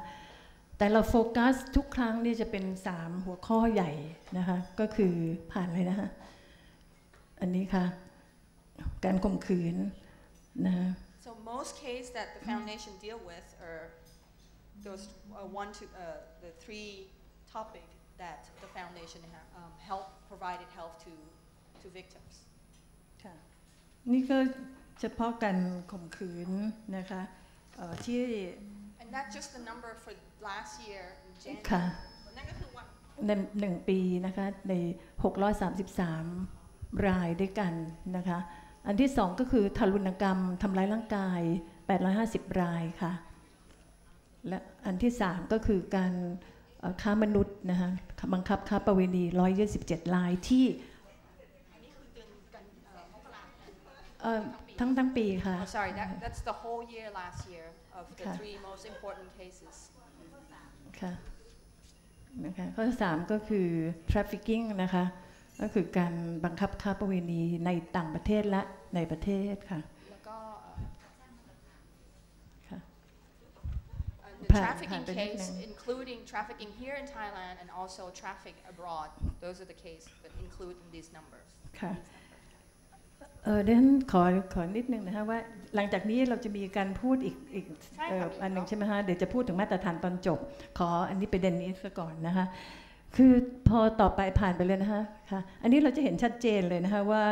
แต่เราโฟกัสทุกครั้งนี่จะเป็น3หัวข้อใหญ่นะคะก็คือผ่านเลยนะคะอันนี้ค่ะการข่มขืนนะคะ So most cases that the foundation deal with are those the 3 topic that the foundation provided help to victims. ค่ะนี่ก็เฉพาะการข่มขืนนะคะที่ And that's just the number for last year in January. ค่ะ นั่นก็คือว่าใน1 ปีนะคะใน633รายด้วยกันนะคะอันที่2ก็คือทารุณกรรมทำร้ายร่างกาย850รายค่ะและอันที่3ก็คือการค้ามนุษย์นะคะบังคับค้าประเวณี127รายที่ทั้งปีค่ะ Oh, sorry, that's the whole year last year of the 3 most important cases. ค่ะนะคะข้อ3ก็คือ trafficking นะคะก็คือการบังคับค้าประเวณีในต่างประเทศและในประเทศค่ะแล้วก็ ค่ะ the trafficking case including trafficking here in Thailand and also traffic abroad. Those are the cases that include in these numbers. ค่ะเดี๋ยวขอนิดนึงนะคะว่าหลังจากนี้เราจะมีการพูดอีกอันหนึ่งใช่ไหมคะเดี๋ยวจะพูดถึงมาตรฐานตอนจบขออันนี้ประเด็นนี้ซะก่อนนะคะคือพอต่อไปผ่านไปเลยนะคะค่ะอันนี้เราจะเห็นชัดเจนเลยนะคะว่า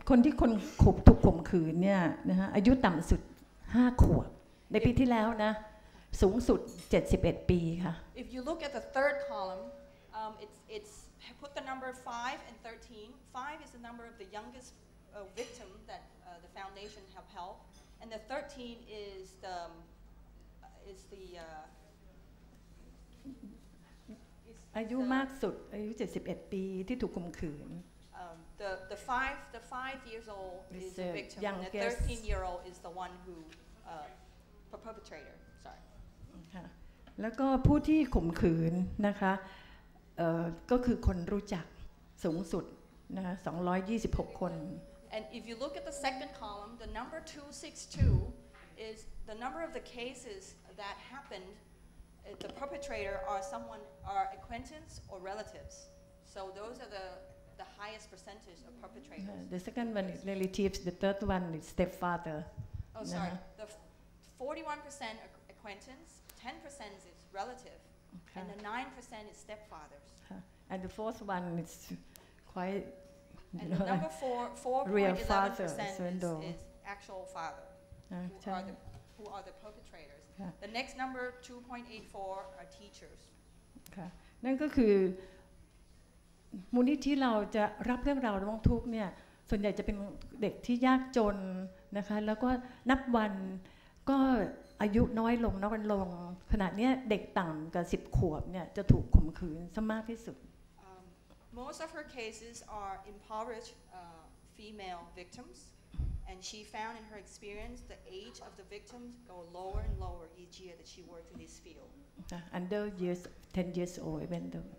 คนที่ถูกข่มขืนเนี่ยนะคะอายุต่ำสุด5 ขวบในปีที่แล้วนะสูงสุด71 ปีค่ะ If you look at the third column, it's put the number 5 and 13. 5 is the number of the youngest victim that the foundation have helped, and the 13 is the อายุมากสุดอายุ71 ปีที่ถูกข่มขืน the 5 years old is the victim, and the 13-year-old is the one who perpetrator. Sorry. ค่ะแล้วก็ผู้ที่ข่มขืนนะคะก็คือคนรู้จักสูงสุดนะคะ226 คน And if you look at the second column, the number 262 is the number of the cases that happened. The perpetrator are acquaintance or relatives. So those are the highest percentage of perpetrators. The second one is relatives. The third one is stepfather. Oh, sorry. The 41% acquaintance, 10% is relative, and the 9% is stepfathers. And the fourth one is quite. And the number 4.11% is actual father, who are the perpetrators. The next number 2.84 are teachers. ค่ะนั่นก็คือมูลนิธิเราจะรับเรื่องราวร้องทุกข์เนี่ยส่วนใหญ่จะเป็นเด็กที่ยากจนนะคะแล้วก็นับวันก็อายุน้อยลงขณะนี้เด็กต่ำกับ10 ขวบเนี่ยจะถูกข่มขืนซะมากที่สุด Most of her cases are impoverished female victims, and she found in her experience the age of the victims go lower and lower each year that she worked in this field. Under 10 years old even though.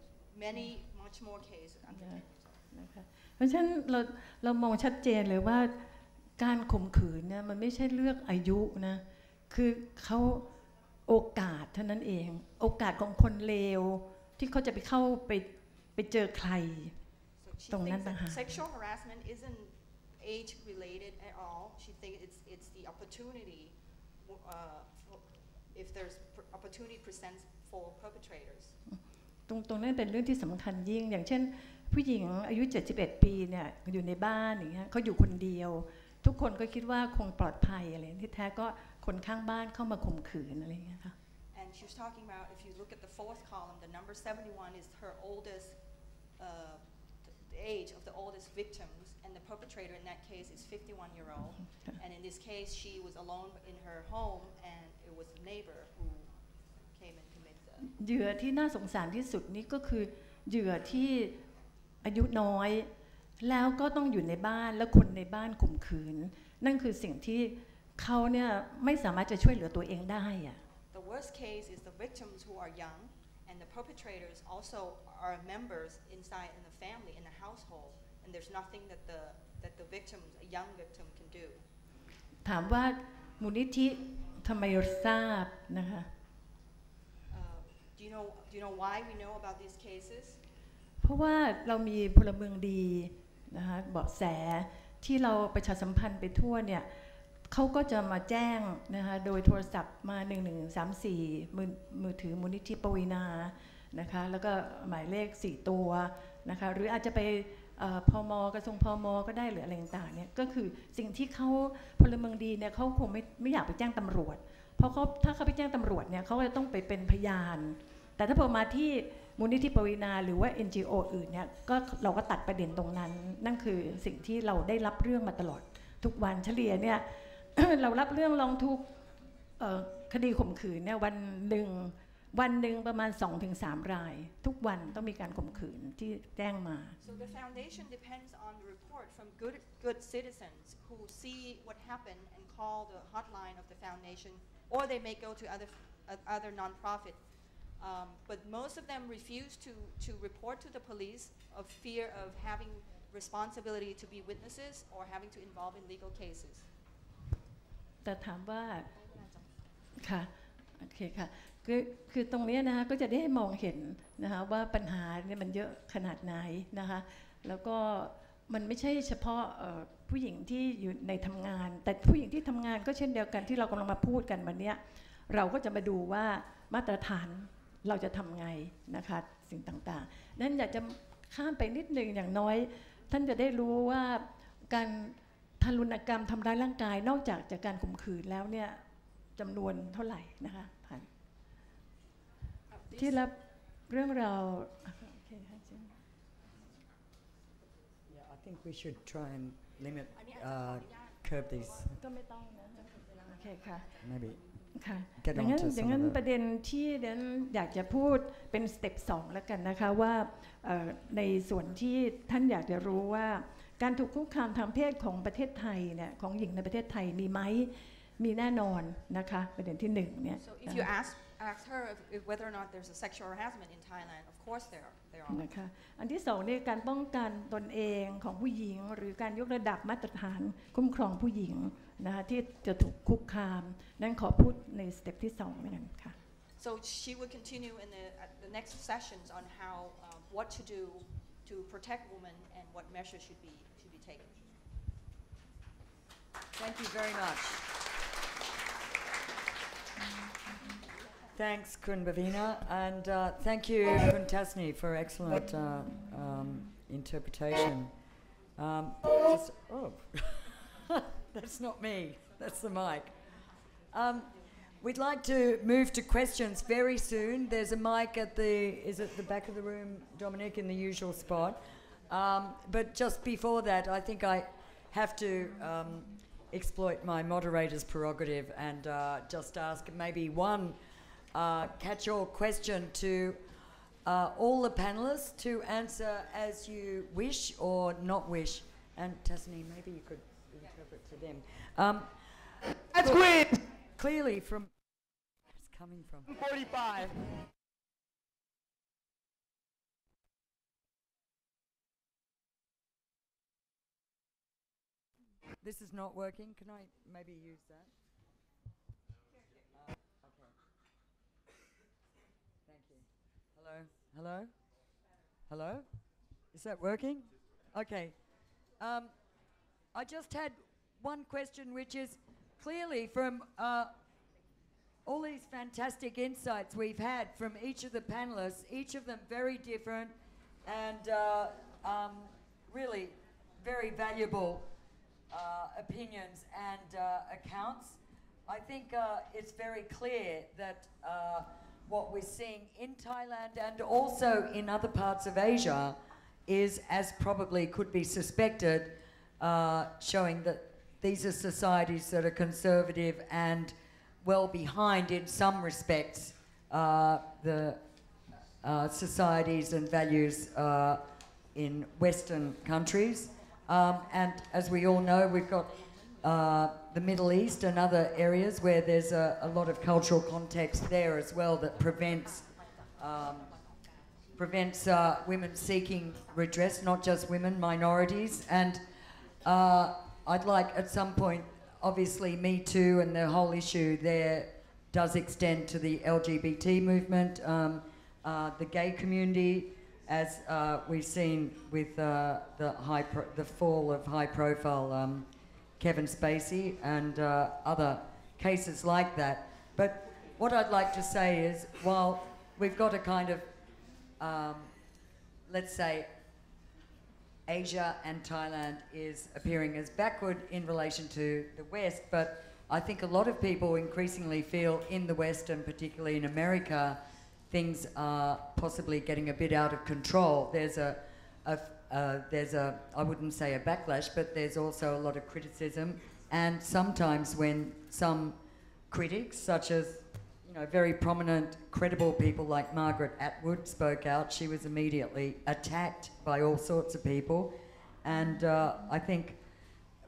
Many much more cases under 10 years old. นะคะเพราะฉะนั้นเรามองชัดเจนเลยว่าการข่มขืนเนี่ยมันไม่ใช่เลือกอายุนะคือเขาโอกาสเท่านั้นเองโอกาสของคนเลวที่เขาจะไปเข้าไปเจอใครตรงนั้นต่างหาก Sexual harassment isn't age related at all. She thinks it's the opportunity if there's opportunity presents for perpetrators. ตรงนั้นเป็นเรื่องที่สำคัญยิ่งอย่างเช่นผู้หญิงอายุ71ปีเนี่ยอยู่ในบ้านอย่างเงี้ยเขาอยู่คนเดียวทุกคนก็คิดว่าคงปลอดภัยอะไรที่แท้ก็คนข้างบ้านเข้ามาข่มขืนอะไรอย่างเงี้ยค่ะ And she was talking about if you look at the fourth column, the number 71 is her oldest, the age of the oldest victims, and the perpetrator in that case is 51-year-old. And in this case, she was alone in her home, and it was a neighbor who came and committed the. เหยื่อที่น่าสงสารที่สุดนี่ก็คือเหยื่อที่อายุน้อยแล้วก็ต้องอยู่ในบ้านแล้วคนในบ้านข่มขืนนั่นคือสิ่งที่เขาเนี่ยไม่สามารถจะช่วยเหลือตัวเองได้อะ The worst case is the victims who are young, and the perpetrators also are members inside in the family, in the household, and there's nothing that the victim, a young victim, can do. ถามว่ามูลนิธิทำไมทราบนะคะ Do you know why we know about these cases? เพราะว่าเรามีพลเมืองดีนะคะเบาะแสที่เราประชาสัมพันธ์ไปทั่วเนี่ยเขาก็จะมาแจ้งนะคะโดยโทรศัพท์มา1134มือถือมูลนิธิปวีนานะคะแล้วก็หมายเลข4ตัวนะคะหรืออาจจะไปพม.กระทรวงพม.ก็ได้หรืออะไรต่างๆเนี่ยก็คือสิ่งที่เขาพลเมืองดีเนี่ยเขาคงไม่อยากไปแจ้งตำรวจเพราะถ้าเขาไปแจ้งตำรวจเนี่ยเขาจะต้องไปเป็นพยานแต่ถ้าพอมาที่มูลนิธิปวีนาหรือว่า NGO อื่นเนี่ยก็เราก็ตัดประเด็นตรงนั้นนั่นคือสิ่งที่เราได้รับเรื่องมาตลอดทุกวันเฉลี่ยเนี่ย เรารับเรื่องร้องทุกข์คดีข่มขืนเนี่ยวันหนึ่งประมาณ 2-3 รายทุกวันต้องมีการข่มขืนที่แจ้งมา So the foundation depends on the report from good citizens who see what happened and call the hotline of the foundation, or they may go to other nonprofit. But most of them refuse to report to the police of fear of having responsibility to be witnesses or having to involve in legal cases. แต่ถามว่าค่ะโอเคค่ะคือตรงนี้นะคะก็จะได้มองเห็นนะคะว่าปัญหาเนี่ยมันเยอะขนาดไหนนะคะแล้วก็มันไม่ใช่เฉพาะผู้หญิงที่อยู่ในทำงานแต่ผู้หญิงที่ทำงานก็เช่นเดียวกันที่เรากำลังมาพูดกันวันนี้เราก็จะมาดูว่ามาตรฐานเราจะทำไงนะคะสิ่งต่างๆนั้นอยากจะข้ามไปนิดหนึ่งอย่างน้อยท่านจะได้รู้ว่าการทารุณกรรมทำร้ายร่างกายนอกจากการข่มขืนแล้วเนี่ยจำนวนเท่าไหร่นะคะผ่านที่รับเรื่องราว Yeah, I think we should try and limit, curb these. ก็ไม่ต้องนะโอเคค่ะ Maybe. ค่ะ Get ดั on งนั้น to ดัง some นั้น of ประเด็นที่เดนอยากจะพูดเป็นสเต็ป2แล้วกันนะคะว่าในส่วนที่ท่านอยากจะรู้ว่าการถูกคุกคามทางเพศของประเทศไทยเนี่ยของหญิงในประเทศไทยมีไหมมีแน่นอนนะคะประเด็นที่1เนี่ย So if you ask her if whether or not there's a sexual harassment in Thailand, of course there are. นะคะอันที่2เนี่ยการป้องกันตนเองของผู้หญิงหรือการยกระดับมาตรฐานคุ้มครองผู้หญิงนะคะที่จะถูกคุกคามนั้นขอพูดในสเต็ปที่2นั่นค่ะ So she will continue in the next sessions on how what to do to protect women and what measures should be taken. Thank you very much. Thanks, Kun Bhavina, and thank you, Kun Tasni, for excellent interpretation. That's not me. That's the mic. We'd like to move to questions very soon. There's a mic at the back of the room, Dominic, in the usual spot. But just before that, I think I have to exploit my moderator's prerogative and just ask maybe one catch-all question to all the panelists to answer as you wish or not wish. And Tasni, maybe you could interpret to them. That's Queen! Clearly from... Where it's coming from? 45. This is not working. Can I maybe use that? Okay. Thank you. Hello? Hello? Hello? Is that working? Okay. I just had one question, which is clearly from all these fantastic insights we've had from each of the panelists, each of them very different and really very valuable opinions and accounts. I think it's very clear that what we're seeing in Thailand and also in other parts of Asia is, as probably could be suspected, showing that these are societies that are conservative and well behind in some respects the societies and values in Western countries. And as we all know, we've got the Middle East and other areas where there's a lot of cultural context there as well that prevents women seeking redress, not just women, minorities. And I'd like at some point, obviously Me Too and the whole issue there does extend to the LGBT movement, the gay community, as we've seen with the fall of high-profile Kevin Spacey and other cases like that. But what I'd like to say is, while we've got a kind of, let's say, Asia and Thailand is appearing as backward in relation to the West, but I think a lot of people increasingly feel in the West and particularly in America, things are possibly getting a bit out of control. There's I wouldn't say a backlash, but there's also a lot of criticism. And sometimes when some critics, such as, you know, very prominent, credible people like Margaret Atwood spoke out, she was immediately attacked by all sorts of people. And I think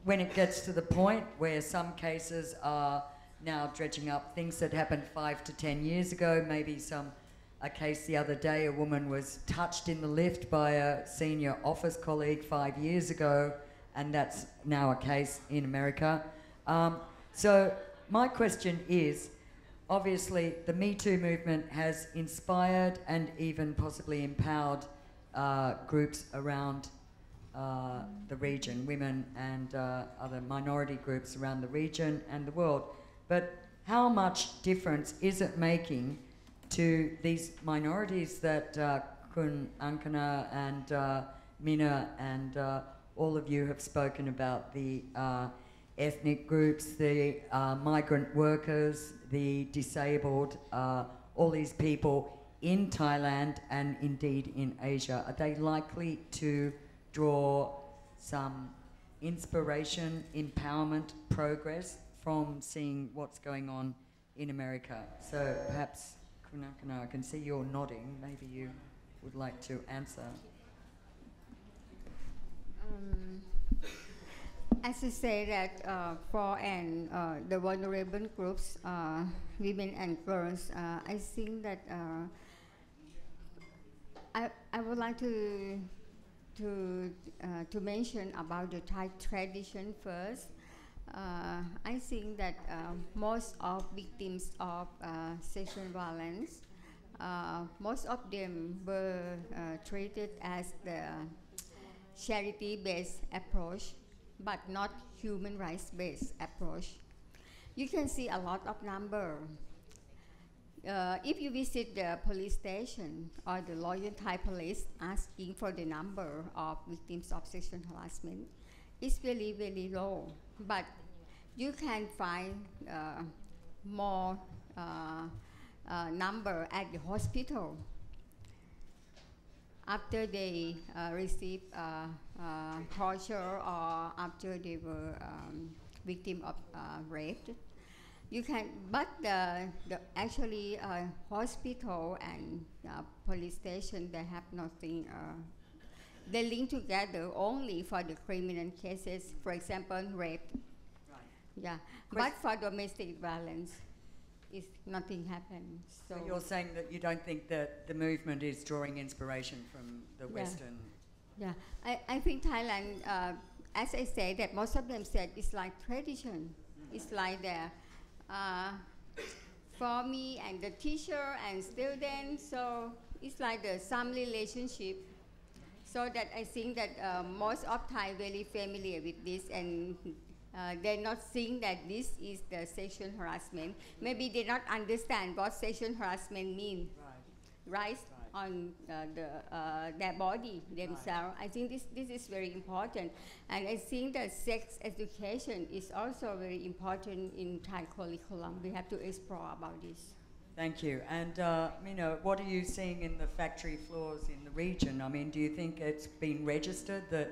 when it gets to the point where some cases are now dredging up things that happened 5 to 10 years ago, maybe a case the other day, a woman was touched in the lift by a senior office colleague 5 years ago, and that's now a case in America. So my question is, obviously the Me Too movement has inspired and even possibly empowered groups around the region, women and other minority groups around the region and the world. But how much difference is it making to these minorities that Kun Angkhana and Mina and all of you have spoken about, the ethnic groups, the migrant workers, the disabled, all these people in Thailand and indeed in Asia? Are they likely to draw some inspiration, empowerment, progress from seeing what's going on in America? So perhaps, Kunakana, I can see you're nodding. Maybe you would like to answer. As I say that for the vulnerable groups, women and girls, I think that I would like to mention about the Thai tradition first. I think that most of victims of sexual violence, most of them were treated as the charity-based approach, but not human rights-based approach. You can see a lot of number. If you visit the police station or the Loyal Thai police asking for the number of victims of sexual harassment, it's very, very low. But you can find more number at the hospital after they receive torture or after they were victim of rape. You can, but actually hospital and police station, they have nothing. They link together only for the criminal cases, for example, rape. Right. Yeah, but for domestic violence, nothing happens. So you're saying that you don't think that the movement is drawing inspiration from the Western? Yeah, I think Thailand, as I said, that most of them said it's like tradition. It's like the for me and the teacher and student, so it's like some relationship. So that I think that most of Thai very familiar with this, and They're not seeing that this is the sexual harassment. Maybe they not understand what sexual harassment means, right? On their body themselves. I think this is very important. And I think that sex education is also very important in Thai curriculum. We have to explore about this. Thank you. And, what are you seeing in the factory floors in the region? I mean, do you think it's been registered that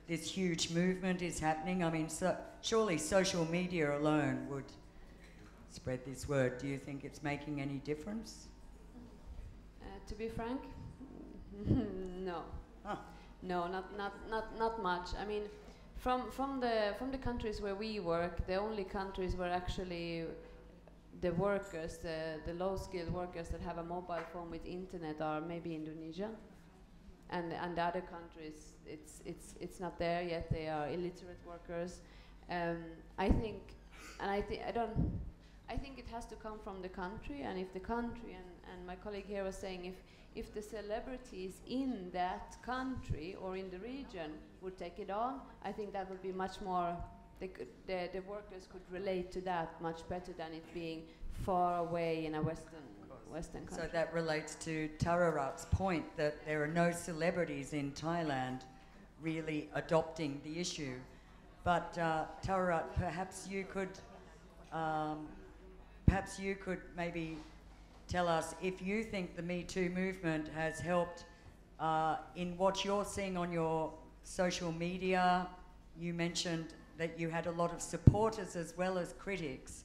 this huge movement is happening? I mean, surely social media alone would spread this word. Do you think it's making any difference? To be frank, no. No, not much. I mean, from the countries where we work, the only countries where actually the workers, the low-skilled workers that have a mobile phone with internet are maybe Indonesia, and the other countries it's not there yet. They are illiterate workers. I think it has to come from the country, and if the country and my colleague here was saying if the celebrities in that country or in the region would take it on, I think that would be much more. The workers could relate to that much better than it being far away in a Western country. So that relates to Tararat's point that there are no celebrities in Thailand really adopting the issue. But Tararat, perhaps you could maybe tell us if you think the Me Too movement has helped in what you're seeing on your social media. You mentioned that you had a lot of supporters as well as critics.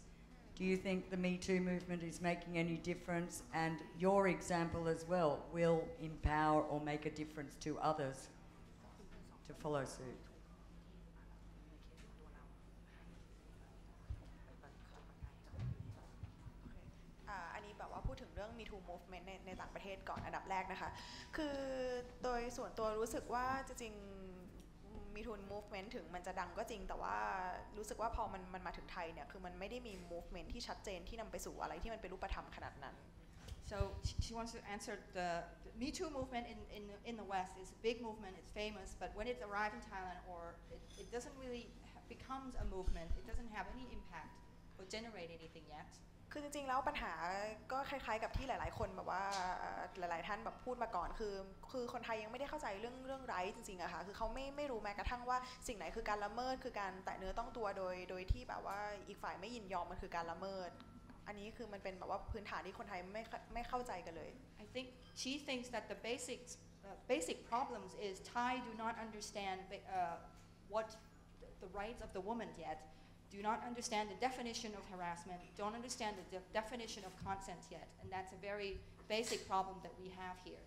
Do you think the Me Too movement is making any difference, and your example as well will empower or make a difference to others to follow suit? Me Too Movement ในต่างประเทศก่อนอันดับแรกนะคะคือโดยส่วนตัวรู้สึกว่าจริงๆ Me Too Movement ถึงมันจะดังก็จริงแต่ว่ารู้สึกว่าพอมันมาถึงไทยเนี่ยคือมันไม่ได้มี movement ที่ชัดเจนที่นำไปสู่อะไรที่มันเป็นรูปธรรมขนาดนั้น So she wants to answer the Me Too movement in the West is a big movement, it's famous, but when it arrives in Thailand or it doesn't really becomes a movement, it doesn't have any impact or generate anything yet. คือจริงๆแล้วปัญหาก็คล้ายๆกับที่หลายๆคนแบบว่าหลายๆท่านแบบพูดมาก่อนคือคนไทยยังไม่ได้เข้าใจเรื่องไรท์จริงๆอะค่ะคือเขาไม่รู้แม้กระทั่งว่าสิ่งไหนคือการละเมิดคือการแตะเนื้อต้องตัวโดยที่แบบว่าอีกฝ่ายไม่ยินยอมมันคือการละเมิดอันนี้คือมันเป็นแบบว่าพื้นฐานที่คนไทยไม่เข้าใจกันเลย I think she thinks that the basic problems is Thai do not understand what the rights of the woman yet. Do not understand the definition of harassment, don't understand the definition of consent yet, and that's a very basic problem that we have here.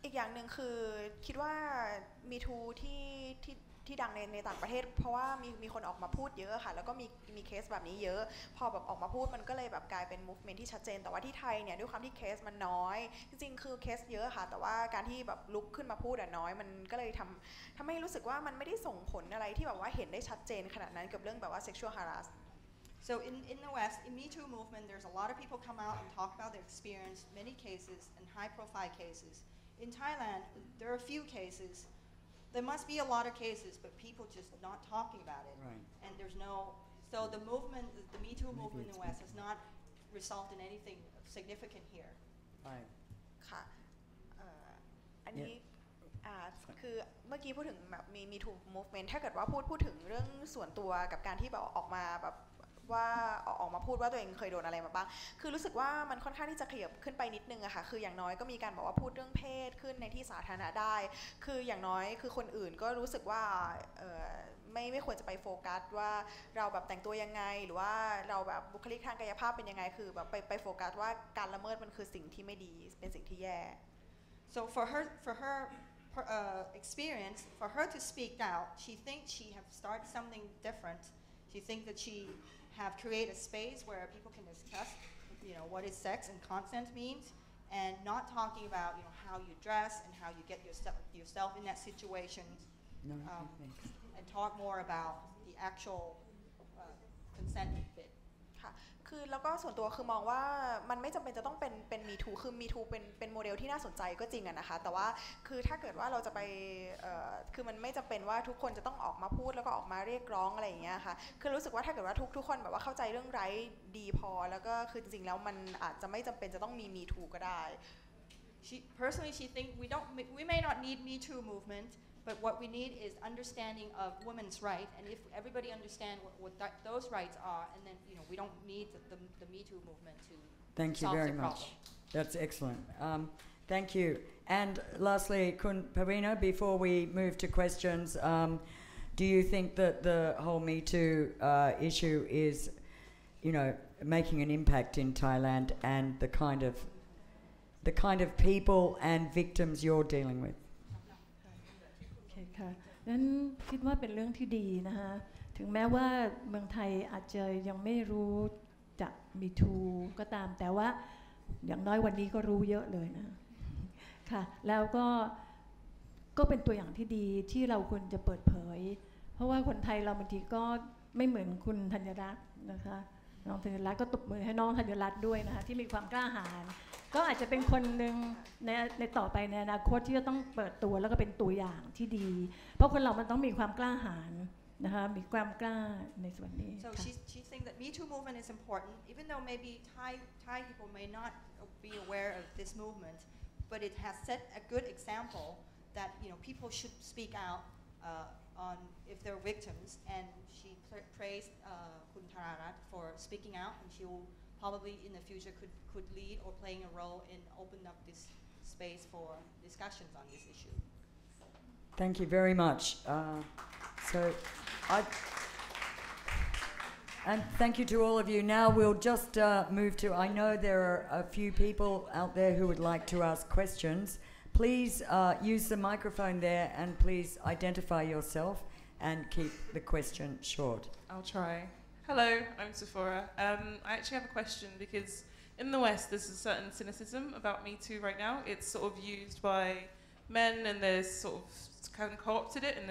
อีกอย่างหนึ่งคือคิดว่า Me Too ที่ดังในต่างประเทศเพราะว่ามีคนออกมาพูดเยอะค่ะแล้วก็มีเคสแบบนี้เยอะพอแบบออกมาพูดมันก็เลยแบบกลายเป็น movement ที่ชัดเจนแต่ว่าที่ไทยเนี่ยด้วยความที่เคสมันน้อยจริงๆคือเคสเยอะค่ะแต่ว่าการที่แบบลุกขึ้นมาพูดน้อยมันก็เลยทำให้รู้สึกว่ามันไม่ได้ส่งผลอะไรที่แบบว่าเห็นได้ชัดเจนขนาดนั้นกับเรื่องแบบว่า sexual harassment So in the West, in Me Too movement, there's a lot of people come out and talk about their experience, many cases and high-profile cases. In Thailand, there are a few cases. There must be a lot of cases, but people just not talking about it. Right. And there's so the movement, the Me Too movement in the West has not resulted in anything significant here. Right. ค่ะอันนี้คือเมื่อกี้พูดถึงแบบมี Too movement ถ้าเกิดว่าพูดถึงเรื่องส่วนตัวกับการที่แบบออกมาแบบว่าออกมาพูดว่าตัวเองเคยโดนอะไรมาบ้างคือรู้สึกว่ามันค่อนข้างที่จะขยับขึ้นไปนิดนึงอะค่ะคืออย่างน้อยก็มีการบอกว่าพูดเรื่องเพศขึ้นในที่สาธารณะได้คืออย่างน้อยคือคนอื่นก็รู้สึกว่าไม่ควรจะไปโฟกัสว่าเราแบบแต่งตัวยังไงหรือว่าเราแบบบุคลิกทางกายภาพเป็นยังไงคือแบบไปโฟกัสว่าการละเมิดมันคือสิ่งที่ไม่ดีเป็นสิ่งที่แย่ So for her experience, for her to speak out, she thinks she have started something different. She thinks that she have created a space where people can discuss, what is sex and consent means, and not talking about, how you dress and how you get yourself in that situation, and talk more about the actual consent bit. ค่ะคือแล้วก็ส่วนตัวคือมองว่ามันไม่จำเป็นจะต้องเป็นมีทูคือมีทูเป็นโมเดลที่น่าสนใจก็จริงอะนะคะแต่ว่าคือถ้าเกิดว่าเราจะไปคือมันไม่จำเป็นว่าทุกคนจะต้องออกมาพูดแล้วก็ออกมาเรียกร้องอะไรอย่างเงี้ยค่ะคือรู้สึกว่าถ้าเกิดว่าทุกคนแบบว่าเข้าใจเรื่องไร้ดีพอแล้วก็คือจริงๆแล้วมันอาจจะไม่จำเป็นจะต้องมีทูก็ได้ She think we may not need Me Too movement, but what we need is understanding of women's rights, and if everybody understand what those rights are, and then we don't need the Me Too movement to Thank you solve very the much. problem. That's excellent. Thank you. And lastly, Kun Parina, before we move to questions, do you think that the whole Me Too issue is, making an impact in Thailand and the kind of people and victims you're dealing with? โอเคค่ะนั้นคิดว่าเป็นเรื่องที่ดีนะคะถึงแม้ว่าเมืองไทยอาจจะยังไม่รู้จักมีทูก็ตามแต่ว่าอย่างน้อยวันนี้ก็รู้เยอะเลยนะค่ะแล้วก็เป็นตัวอย่างที่ดีที่เราควรจะเปิดเผยเพราะว่าคนไทยเราบางทีก็ไม่เหมือนคุณธัญรัตน์นะคะน้องธัญรัตน์ก็ตบมือให้น้องธัญรัตน์ด้วยนะคะที่มีความกล้าหาญก็อาจจะเป็นคนหนึ่งในต่อไปในอนาคตที่จะต้องเปิดตัวแล้วก็เป็นตัวอย่างที่ดีเพราะคนเรามันต้องมีความกล้าหาญนะคะมีความกล้าในส่วนนี้ So she thinks that Me Too movement is important, even though maybe Thai people may not be aware of this movement, but it has set a good example that people should speak out on if they're victims, and she praised Kun Thararat for speaking out, and she will probably in the future could lead or playing a role in opening up this space for discussions on this issue. Thank you very much. And thank you to all of you. Now we'll just move to, I know there are a few people out there who would like to ask questions. Please use the microphone there and please identify yourself and keep the question short. I'll try. Hello, I'm Sephora. I actually have a question because in the West there's a certain cynicism about Me Too right now. It's sort of used by men and there's sort of kind of co-opted it and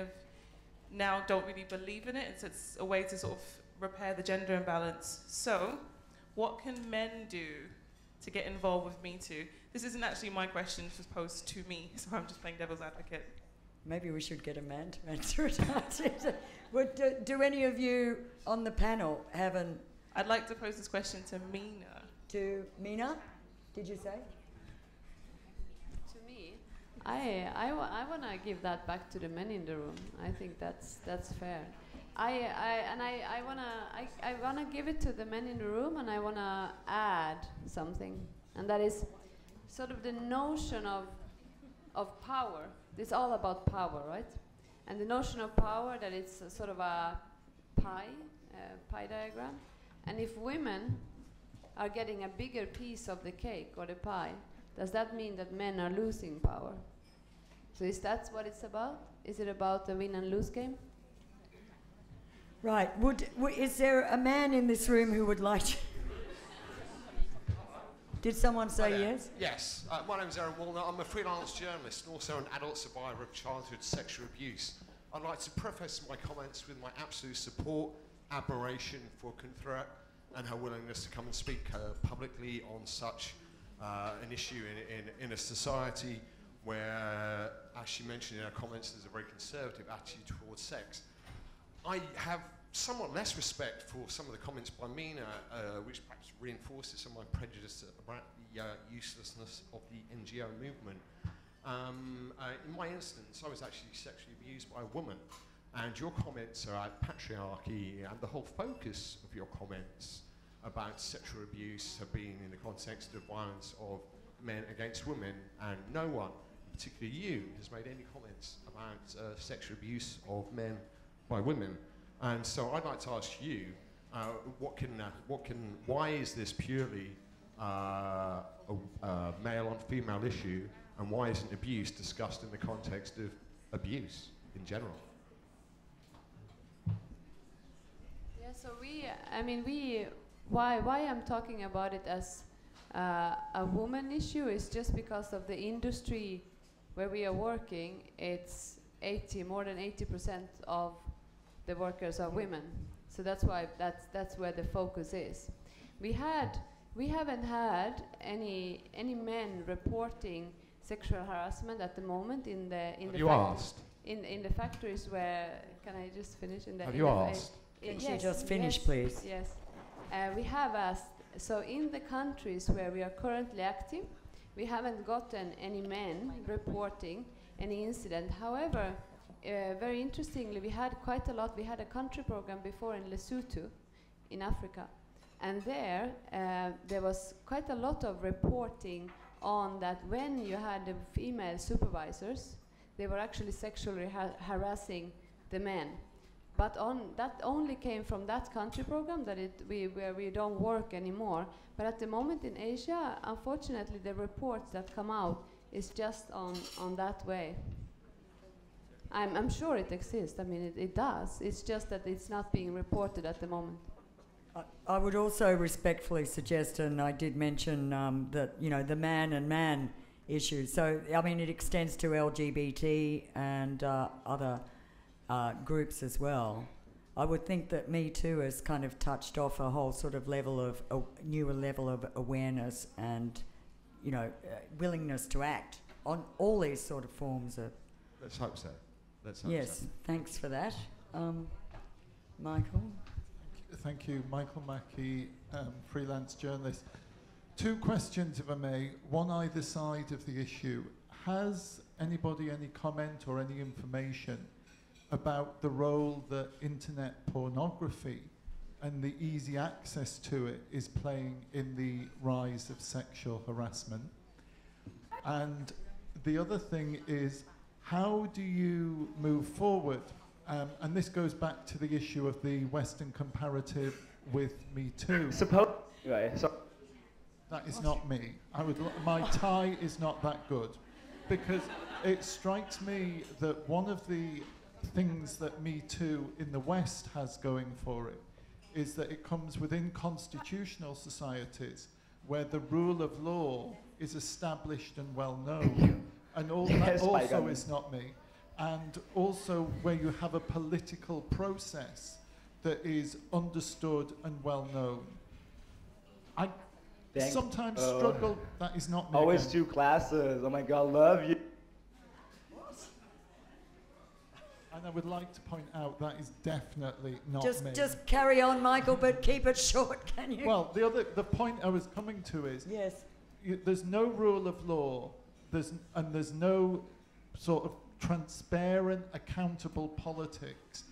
now don't really believe in it. It's a way to sort of repair the gender imbalance. So, what can men do to get involved with Me Too? This isn't actually my question, it was posed to me, so I'm just playing devil's advocate. Maybe we should get a man to answer it. Do any of you on the panel have an... I'd like to pose this question to Mina. To Mina, did you say? To me, I want to give that back to the men in the room. I think that's fair. I wanna give it to the men in the room, and I wanna add something, and that is sort of the notion of power. It's all about power, right? And the notion of power, that it's sort of a pie diagram, and if women are getting a bigger piece of the cake or the pie, does that mean that men are losing power? So is that what it's about? Is it about the win and lose game? Right. Is there a man in this room who would like to... Did someone say yes? Yes. My name is Aaron Walnut. I'm a freelance journalist and also an adult survivor of childhood sexual abuse. I'd like to preface my comments with my absolute support, admiration for Kunthara and her willingness to come and speak publicly on such an issue in a society where, as she mentioned in her comments, there's a very conservative attitude towards sex. I have somewhat less respect for some of the comments by Mina, which perhaps reinforces some of my prejudice about the uselessness of the NGO movement. In my instance, I was actually sexually abused by a woman, and your comments about patriarchy and the whole focus of your comments about sexual abuse have been in the context of violence of men against women, and no one, particularly you, has made any comments about sexual abuse of men by women. And so I'd like to ask you, why is this purely a male on female issue, and why isn't abuse discussed in the context of abuse in general? Yeah, so why I'm talking about it as a woman issue is just because of the industry where we are working. It's more than 80% of the workers are women. So that's why that's where the focus is. we haven't had any men reporting sexual harassment at the moment in the in the factories where. Can I just finish? Have you asked? Can you just finish, please? Yes. We have asked. So in the countries where we are currently active, we haven't gotten any men reporting any incident. However, very interestingly, we had quite a lot. We had a country program before in Lesotho, in Africa, and there was quite a lot of reporting on that when you had the female supervisors, they were actually sexually harassing the men. But that only came from that country program where we don't work anymore. But at the moment in Asia, unfortunately, the reports that come out is just on that way. I'm sure it exists. I mean, it does. It's just that it's not being reported at the moment. I would also respectfully suggest, and I did mention that the man and man issue. So I mean, it extends to LGBT and other groups as well. I would think that Me Too has kind of touched off a whole sort of newer level of awareness and willingness to act on all these sort of forms of. Let's hope so. Yes, thanks for that. Michael? Thank you. Michael Mackey, freelance journalist. Two questions, if I may, one either side of the issue. Has anybody any comment or any information about the role that internet pornography and the easy access to it is playing in the rise of sexual harassment? And the other thing is, how do you move forward? And this goes back to the issue of the Western comparative with Me Too. That is not me. My Thai is not that good, because it strikes me that one of the things that Me Too in the West has going for it is that it comes within constitutional societies where the rule of law is established and well known, and all that also is not me. And also where you have a political process that is understood and well known. I sometimes struggle, that is not me. Always again. 2 classes, oh my God, love you. And I would like to point out that is definitely not me. Just carry on, Michael, but keep it short, can you? Well, the point I was coming to is, yes, there's no rule of law, there's no sort of transparent, accountable politics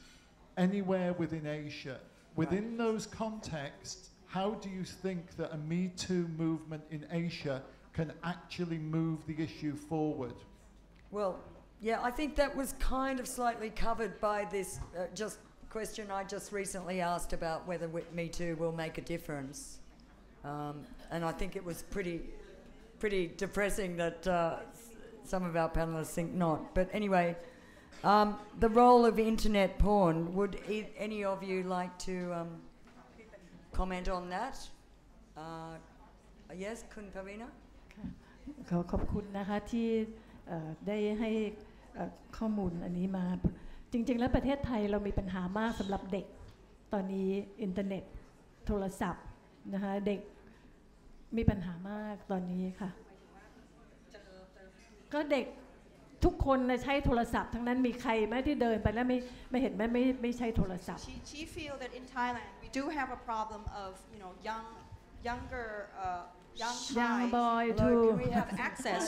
anywhere within Asia. Within those contexts, how do you think that a Me Too movement in Asia can actually move the issue forward? Well, yeah, I think that was kind of slightly covered by this question I just recently asked about whether Me Too will make a difference. And I think it was pretty depressing that some of our panelists think not. But anyway, the role of internet porn, would any of you like to comment on that? Yes, Kun Pavina? ขอบคุณนะคะที่ได้ให้ข้อมูลอันนี้มาจริงๆแล้วประเทศไทยเรามีปัญหามากสำหรับเด็กตอนนี้อินเทอร์เน็ตโทรศัพท์นะคะเด็กมีปัญหามากตอนนี้ค่ะก็เด็กทุกคนใช้โทรศัพท์ทั้งนั้นมีใครไหมที่เดินไปแล้วไม่เห็นไม่ใช้โทรศัพท์ She feel that in Thailand we do have a problem of younger young boy who have access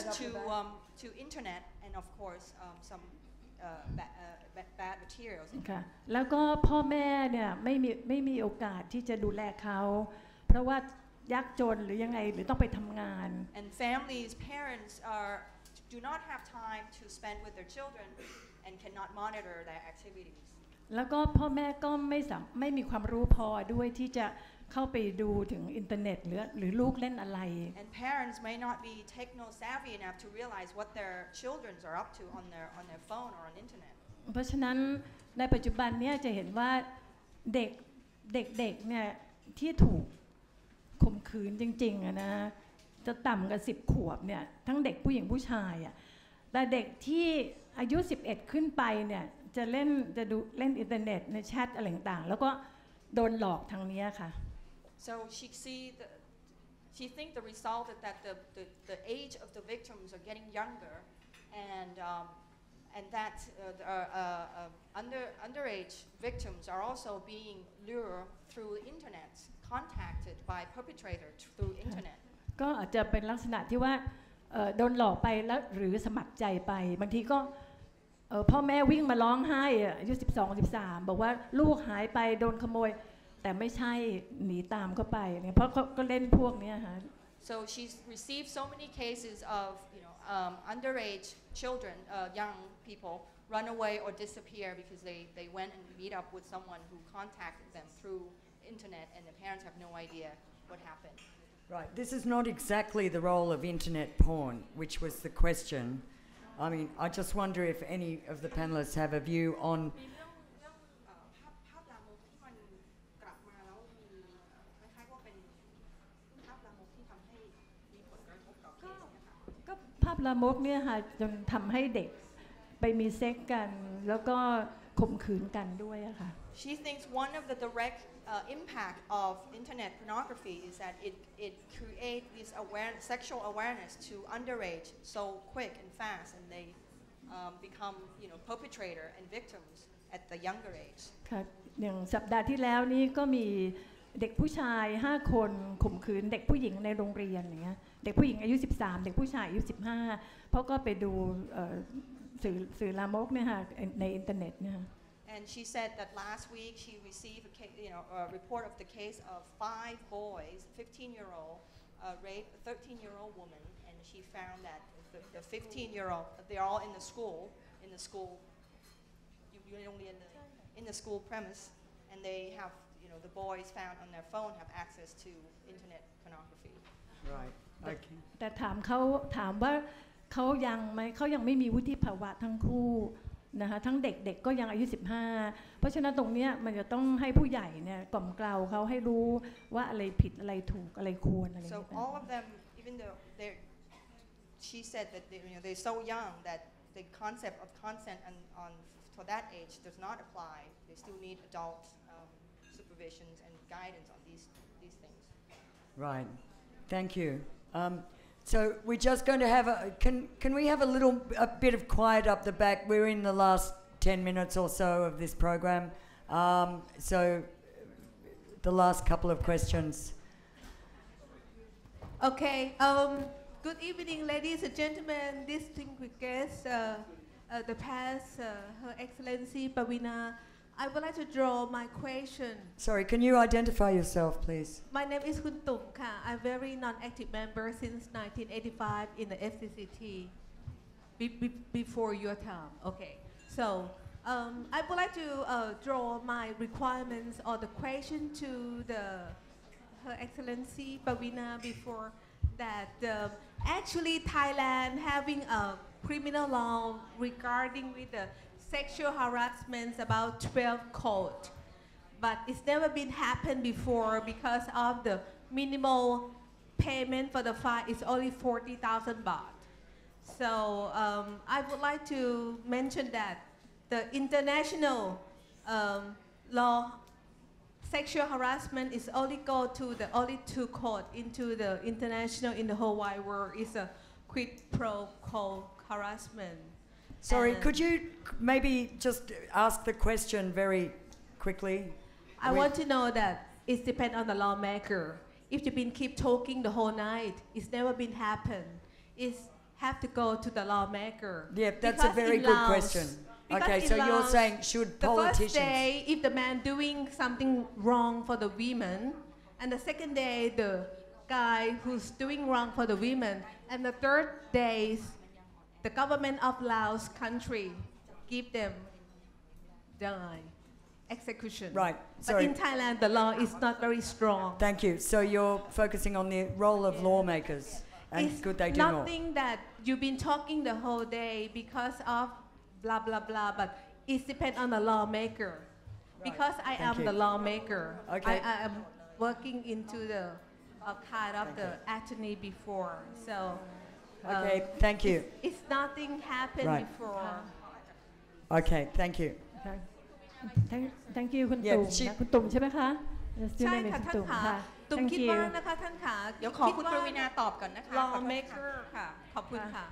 to internet and of course some bad materials ค่ะแล้วก็พ่อแม่เนี่ยไม่มีโอกาสที่จะดูแลเขาเพราะว่ายากจนหรือยังไงหรือต้องไปทำงาน and families parents do not have time to spend with their children and cannot monitor their activities แล้วก็พ่อแม่ก็ไม่มีความรู้พอด้วยที่จะเข้าไปดูถึงอินเทอร์เน็ตหรือลูกเล่นอะไร and parents may not be techno savvy enough to realize what their children are up to on their phone or on internet เพราะฉะนั้นในปัจจุบันเนี่ยจะเห็นว่าเด็กเนี่ยที่ถูกข่มขืนจริงๆนะจะต่ำกว่า10 ขวบเนี่ยทั้งเด็กผู้หญิงผู้ชายอ่ะแต่เด็กที่อายุ11ขึ้นไปเนี่ยจะดูเล่นอินเทอร์เน็ตในแชทอะไรต่างๆแล้วก็โดนหลอกทางนี้ค่ะ So she think the result is that the age of the victims are getting younger, and that underage victims are also being lured through the internet, contacted by perpetrators through internet. ก็อาจจะเป็นลักษณะที่ว่าโดนหลอกไปแล้วหรือสมัครใจไปบางทีก็พ่อแม่วิ่งมาร้องไห้อายุ12 13บอกว่าลูกหายไปโดนขโมยแต่ไม่ใช่หนีตามเข้าไปเนี่ยเพราะเขาก็เล่นพวกนี้ฮะ So she's received so many cases of underage children, young people run away or disappear because they went and meet up with someone who contacted them through internet, and the parents have no idea what happened. Right. This is not exactly the role of internet porn, which was the question. I mean, I just wonder if any of the panelists have a view on.ภาพลามกเนี่ยค่ะจนทำให้เด็กไปมีเซ็กกันแล้วก็ข่มขืนกันด้วยอะค่ะ She thinks one of the direct impact of internet pornography is that it creates this sexual awareness to underage so quick and fast, and they become perpetrator and victims at the younger age. ค่ะอย่างสัปดาห์ที่แล้วนี้ก็มีเด็กผู้ชาย5 คนข่มขืนเด็กผู้หญิงในโรงเรียนอย่างเงี้ยเด็กผู้หญิงอายุ13เด็กผู้ชายอายุ15เพราะก็ไปดูสื่อลามกเนี่ยค่ะในอินเทอร์เน็ตเนี่ย And she said that last week she received a report of the case of 5 boys, 15-year-old raped a 13-year-old woman, and she found that the 15-year-old they're all in the school in the school premise, and they have the boys found on their phone have access to internet pornography. Right. Okay. แต่ถามว่าเขายังไม่มีวุฒิภาวะทั้งคู่นะคะทั้งเด็กก็ยังอายุ15เพราะฉะนั้นตรงนี้มันจะต้องให้ผู้ใหญ่เนี่ยกล่อมเกลาเขาให้รู้ว่าอะไรผิดอะไรถูกอะไรควรอะไรอย่างเงี้ย So all of them, even though she said that they're so young that the concept of consent for that age does not apply. They still need adult supervisions and guidance on these things. Right. Thank you. So we're just going to have can we have a bit of quiet up the back? We're in the last 10 minutes or so of this program. So the last couple of questions. Okay. Good evening, ladies and gentlemen, distinguished guests, the past, Her Excellency Pavina. I would like to draw my question. Sorry, can you identify yourself, please? My name is Kun Tum Ka. I'm a very non-active member since 1985 in the FCCT, before your time. Okay. So I would like to draw my requirements or the question to Her Excellency Pavina before that. Actually, Thailand having a criminal law regarding with the sexual harassment about 12 code, but it's never been happened before because of the minimal payment for the fine is only 40,000 baht. So I would like to mention that the international law sexual harassment is only go to the only 2 code into the international in the whole wide world is a quid pro quo harassment. Sorry, could you maybe just ask the question very quickly? I want to know that it depends on the lawmaker. If you've been keep talking the whole night, it's never been happened. It's have to go to the lawmaker. Yeah, that's a very good question. Okay, so you're saying should politicians... The first day, if the man doing something wrong for the women, and the second day, the guy who's doing wrong for the women, and the third days, the government of Laos country give them execution. Right. But in Thailand, the law is not very strong. Thank you. So you're focusing on the role of lawmakers, and it's could they do more? Nothing that you've been talking the whole day because of blah blah blah, but it depends on the lawmaker. Right. Because I am the lawmaker. Okay. I am working into the kind of the attorney before, so. Okay, thank you. It's nothing happened before. Okay, thank you. Thank you คุณตุ่มนะคุณตุ่มใช่ไหมคะ ใช่ค่ะท่านคะ ตุ้ม Thank คิดว่า you นะคะท่านค่ะเดี๋ยวขอคุณปวีณาตอบก่อนนะคะ lawmaker ค่ะขอบคุณค่ะ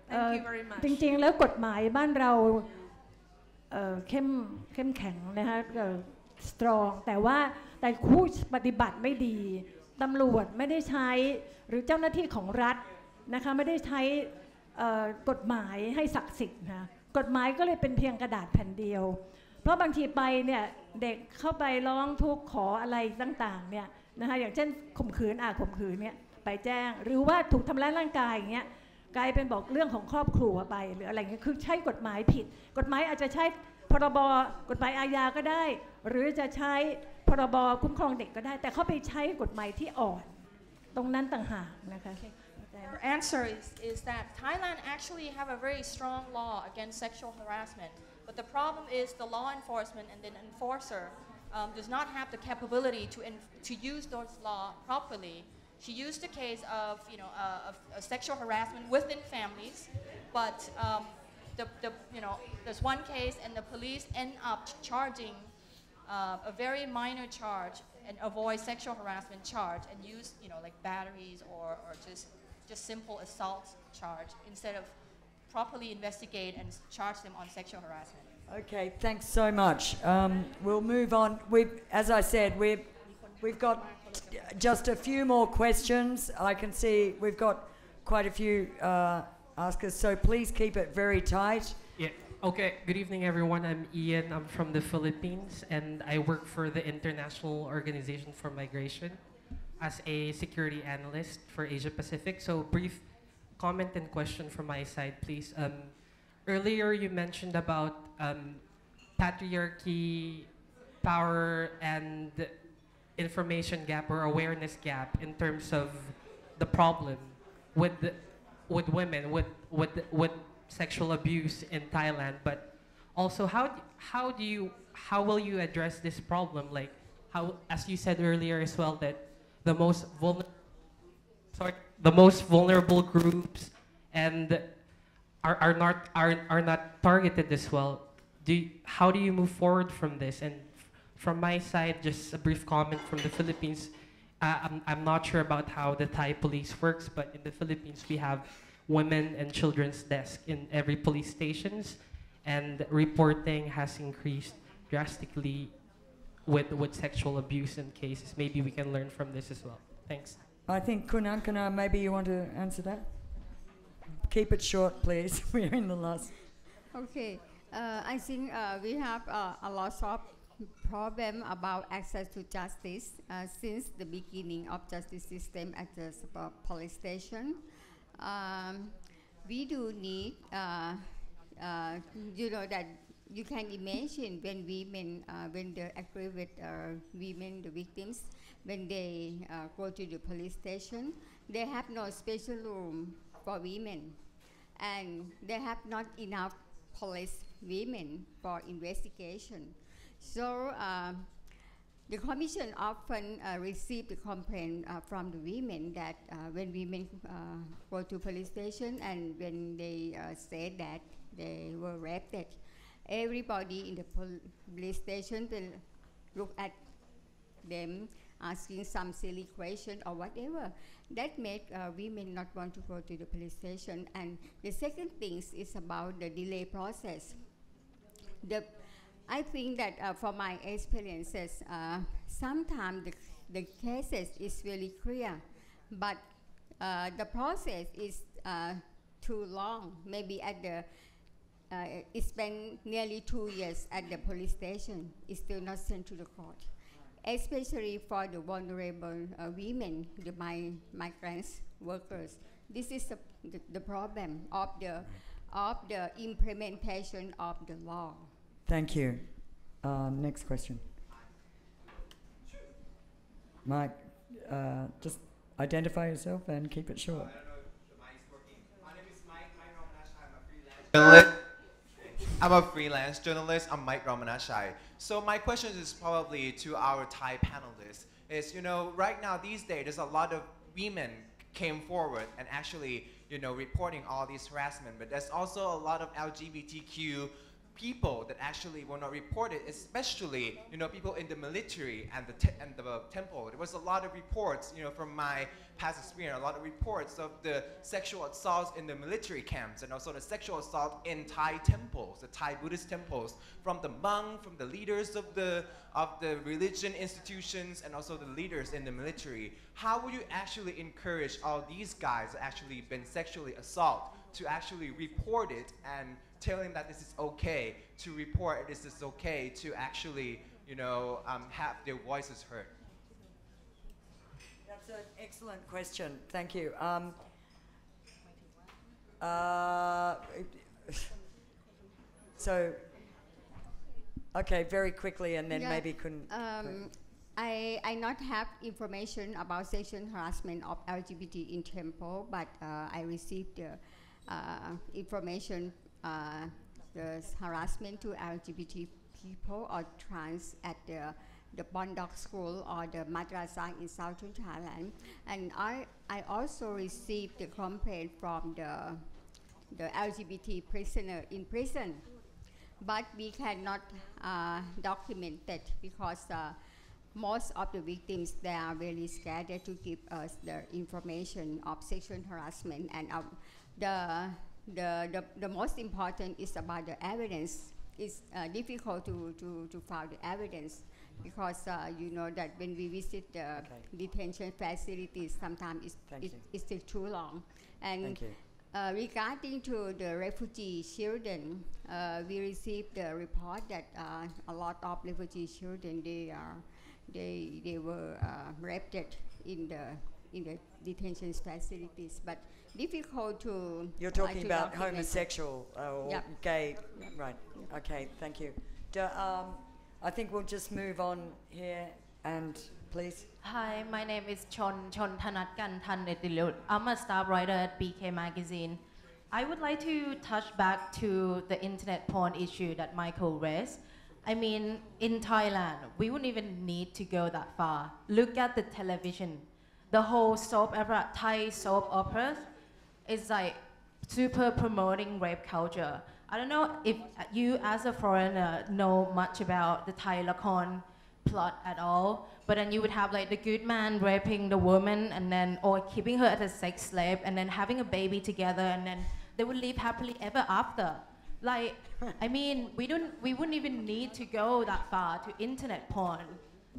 thank you very much จริงๆ แล้วกฎหมายบ้านเราเข้มแข็งนะคะstrong แต่ผู้ปฏิบัติไม่ดีตำรวจไม่ได้ใช้หรือเจ้าหน้าที่ของรัฐนะคะไม่ได้ใช้กฎหมายให้ศักดิ์สิทธิ์นะกฎหมายก็เลยเป็นเพียงกระดาษแผ่นเดียวเพราะบางทีไปเนี่ยเด็กเข้าไปร้องทุกข์ขออะไรต่างๆเนี่ยนะคะอย่างเช่นข่มขืนเนี่ยไปแจ้งหรือว่าถูกทำร้ายร่างกายอย่างเงี้ยกลายเป็นบอกเรื่องของครอบครัวไปหรืออะไรเงี้ยคือใช้กฎหมายผิดกฎหมายอาจจะใช้พรบกฎหมายอาญาก็ได้หรือจะใช้พรบคุ้มครองเด็กก็ได้แต่เขาไปใช้กฎหมายที่อ่อนตรงนั้นต่างหากนะคะ Her answer is that Thailand actually have a very strong law against sexual harassment, but the problem is the law enforcement and the enforcer does not have the capability to use those law properly. She used the case of of sexual harassment within families, but there's one case and the police end up charging a very minor charge and avoid sexual harassment charge and use like batteries or just simple assault charge instead of properly investigate and charge them on sexual harassment. Okay, thanks so much. We'll move on. As I said, we've got just a few more questions. I can see we've got quite a few askers, so please keep it very tight. Yeah. Okay. Good evening, everyone. I'm Ian. I'm from the Philippines, and I work for the International Organization for Migration as a security analyst for Asia Pacific. So, brief comment and question from my side, please. Earlier, you mentioned about patriarchy, power, and information gap or awareness gap in terms of the problem with women, with sexual abuse in Thailand. But also, how will you address this problem? Like how, as you said earlier as well, that the most vulnerable groups and are not targeted as well. How do you move forward from this? And from my side, just a brief comment from the Philippines. I'm not sure about how the Thai police works, but in the Philippines we have women and children's desk in every police stations, and reporting has increased drastically with sexual abuse and cases. Maybe we can learn from this as well. Thanks. I think Angkhana, maybe you want to answer that? Keep it short, please. We're in the last. Okay. I think we have a lot of problem about access to justice since the beginning of justice system at the police station. We do need, that you can imagine when women, when they agree with women, the victims, when they go to the police station, they have no special room for women, and they have not enough police women for investigation. So the Commission often receive the complaint from the women that when women go to police station and when they say that they were raped, everybody in the police station will look at them asking some silly question or whatever. That make women not want to go to the police station. And the second thing is about the delay process. I think that from my experiences, sometimes the cases is really clear, but the process is too long. Maybe at the it spent nearly 2 years at the police station. It's still not sent to the court, especially for the vulnerable women, the migrants workers. This is the problem of the implementation of the law. Thank you. Next question. Mike, just identify yourself and keep it short. I'm a freelance journalist. I'm Mike Ramanashai. So my question is probably to our Thai panelists. Right now, these days, there's a lot of women came forward and actually, reporting all these harassment. But there's also a lot of LGBTQ people that actually will not report it, especially people in the military and the temple. There was a lot of reports, from my past experience, a lot of reports of the sexual assaults in the military camps, and also the sexual assault in Thai temples, the Thai Buddhist temples, from the monk, from the leaders of the religion institutions, and also the leaders in the military. How would you actually encourage all these guys that actually been sexually assaulted to actually report it and tell him that this is okay to report, this is okay to actually, have their voices heard? That's an excellent question. Thank you. So, okay, very quickly, and then maybe couldn't. I not have information about sexual harassment of LGBT in temple, but I received the information, the harassment to LGBT people or trans at the Bondok school or the madrasa in southern Thailand, and I also received the complaint from the LGBT prisoner in prison, but we cannot document that because most of the victims, they are very scared to give us the information of sexual harassment, and the most important is about the evidence. It's difficult to find the evidence because you know that when we visit the detention facilities, sometimes it's still too long. And regarding to the refugee children, we received the report that a lot of refugee children they were raped in the detention facilities, but difficult to. You're talking about homosexual or gay, right? Okay, thank you. I think we'll just move on here, and please. Hi, my name is Chon Thanatkan Thanetilut. I'm a staff writer at BK Magazine. I would like to touch back to the internet porn issue that Michael raised. I mean, in Thailand, we wouldn't even need to go that far. Look at the television. The whole soap opera, Thai soap operas, is like super promoting rape culture. I don't know if you as a foreigner know much about the Thai lakon plot at all, but then you would have like the good man raping the woman and then, or keeping her as a sex slave and then having a baby together and then they would live happily ever after. Like, I mean, we wouldn't even need to go that far to internet porn,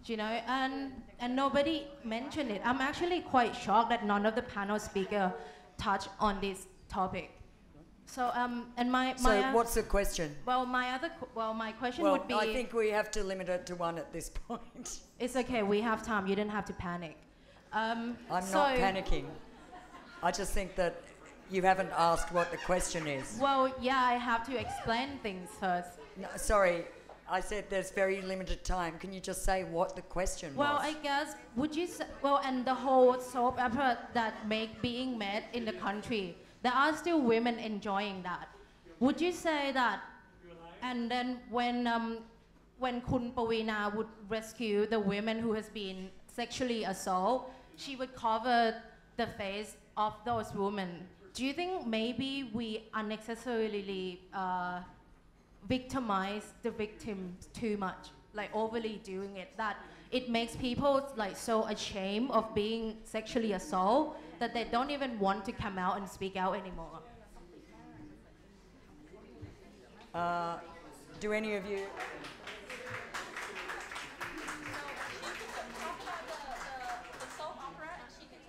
you know, and nobody mentioned it. I'm actually quite shocked that none of the panel speakers touched on this topic. So, and so what's the question? Well, my question would be. I think we have to limit it to one at this point. It's okay. We have time. You don't have to panic. I'm not panicking. I just think that you haven't asked what the question is. Well, yeah, I have to explain things first. No, sorry, I said there's very limited time. Can you just say what the question was? Well, I guess, would you say, well, and the whole soap opera that being made in the country, there are still women enjoying that. Would you say that, and then when Kun Pawina would rescue the women who has been sexually assaulted, she would cover the face of those women. Do you think maybe we unnecessarily victimize the victims too much, like overly doing it, that it makes people like so ashamed of being sexually assaulted that they don't even want to come out and speak out anymore? Do any of you?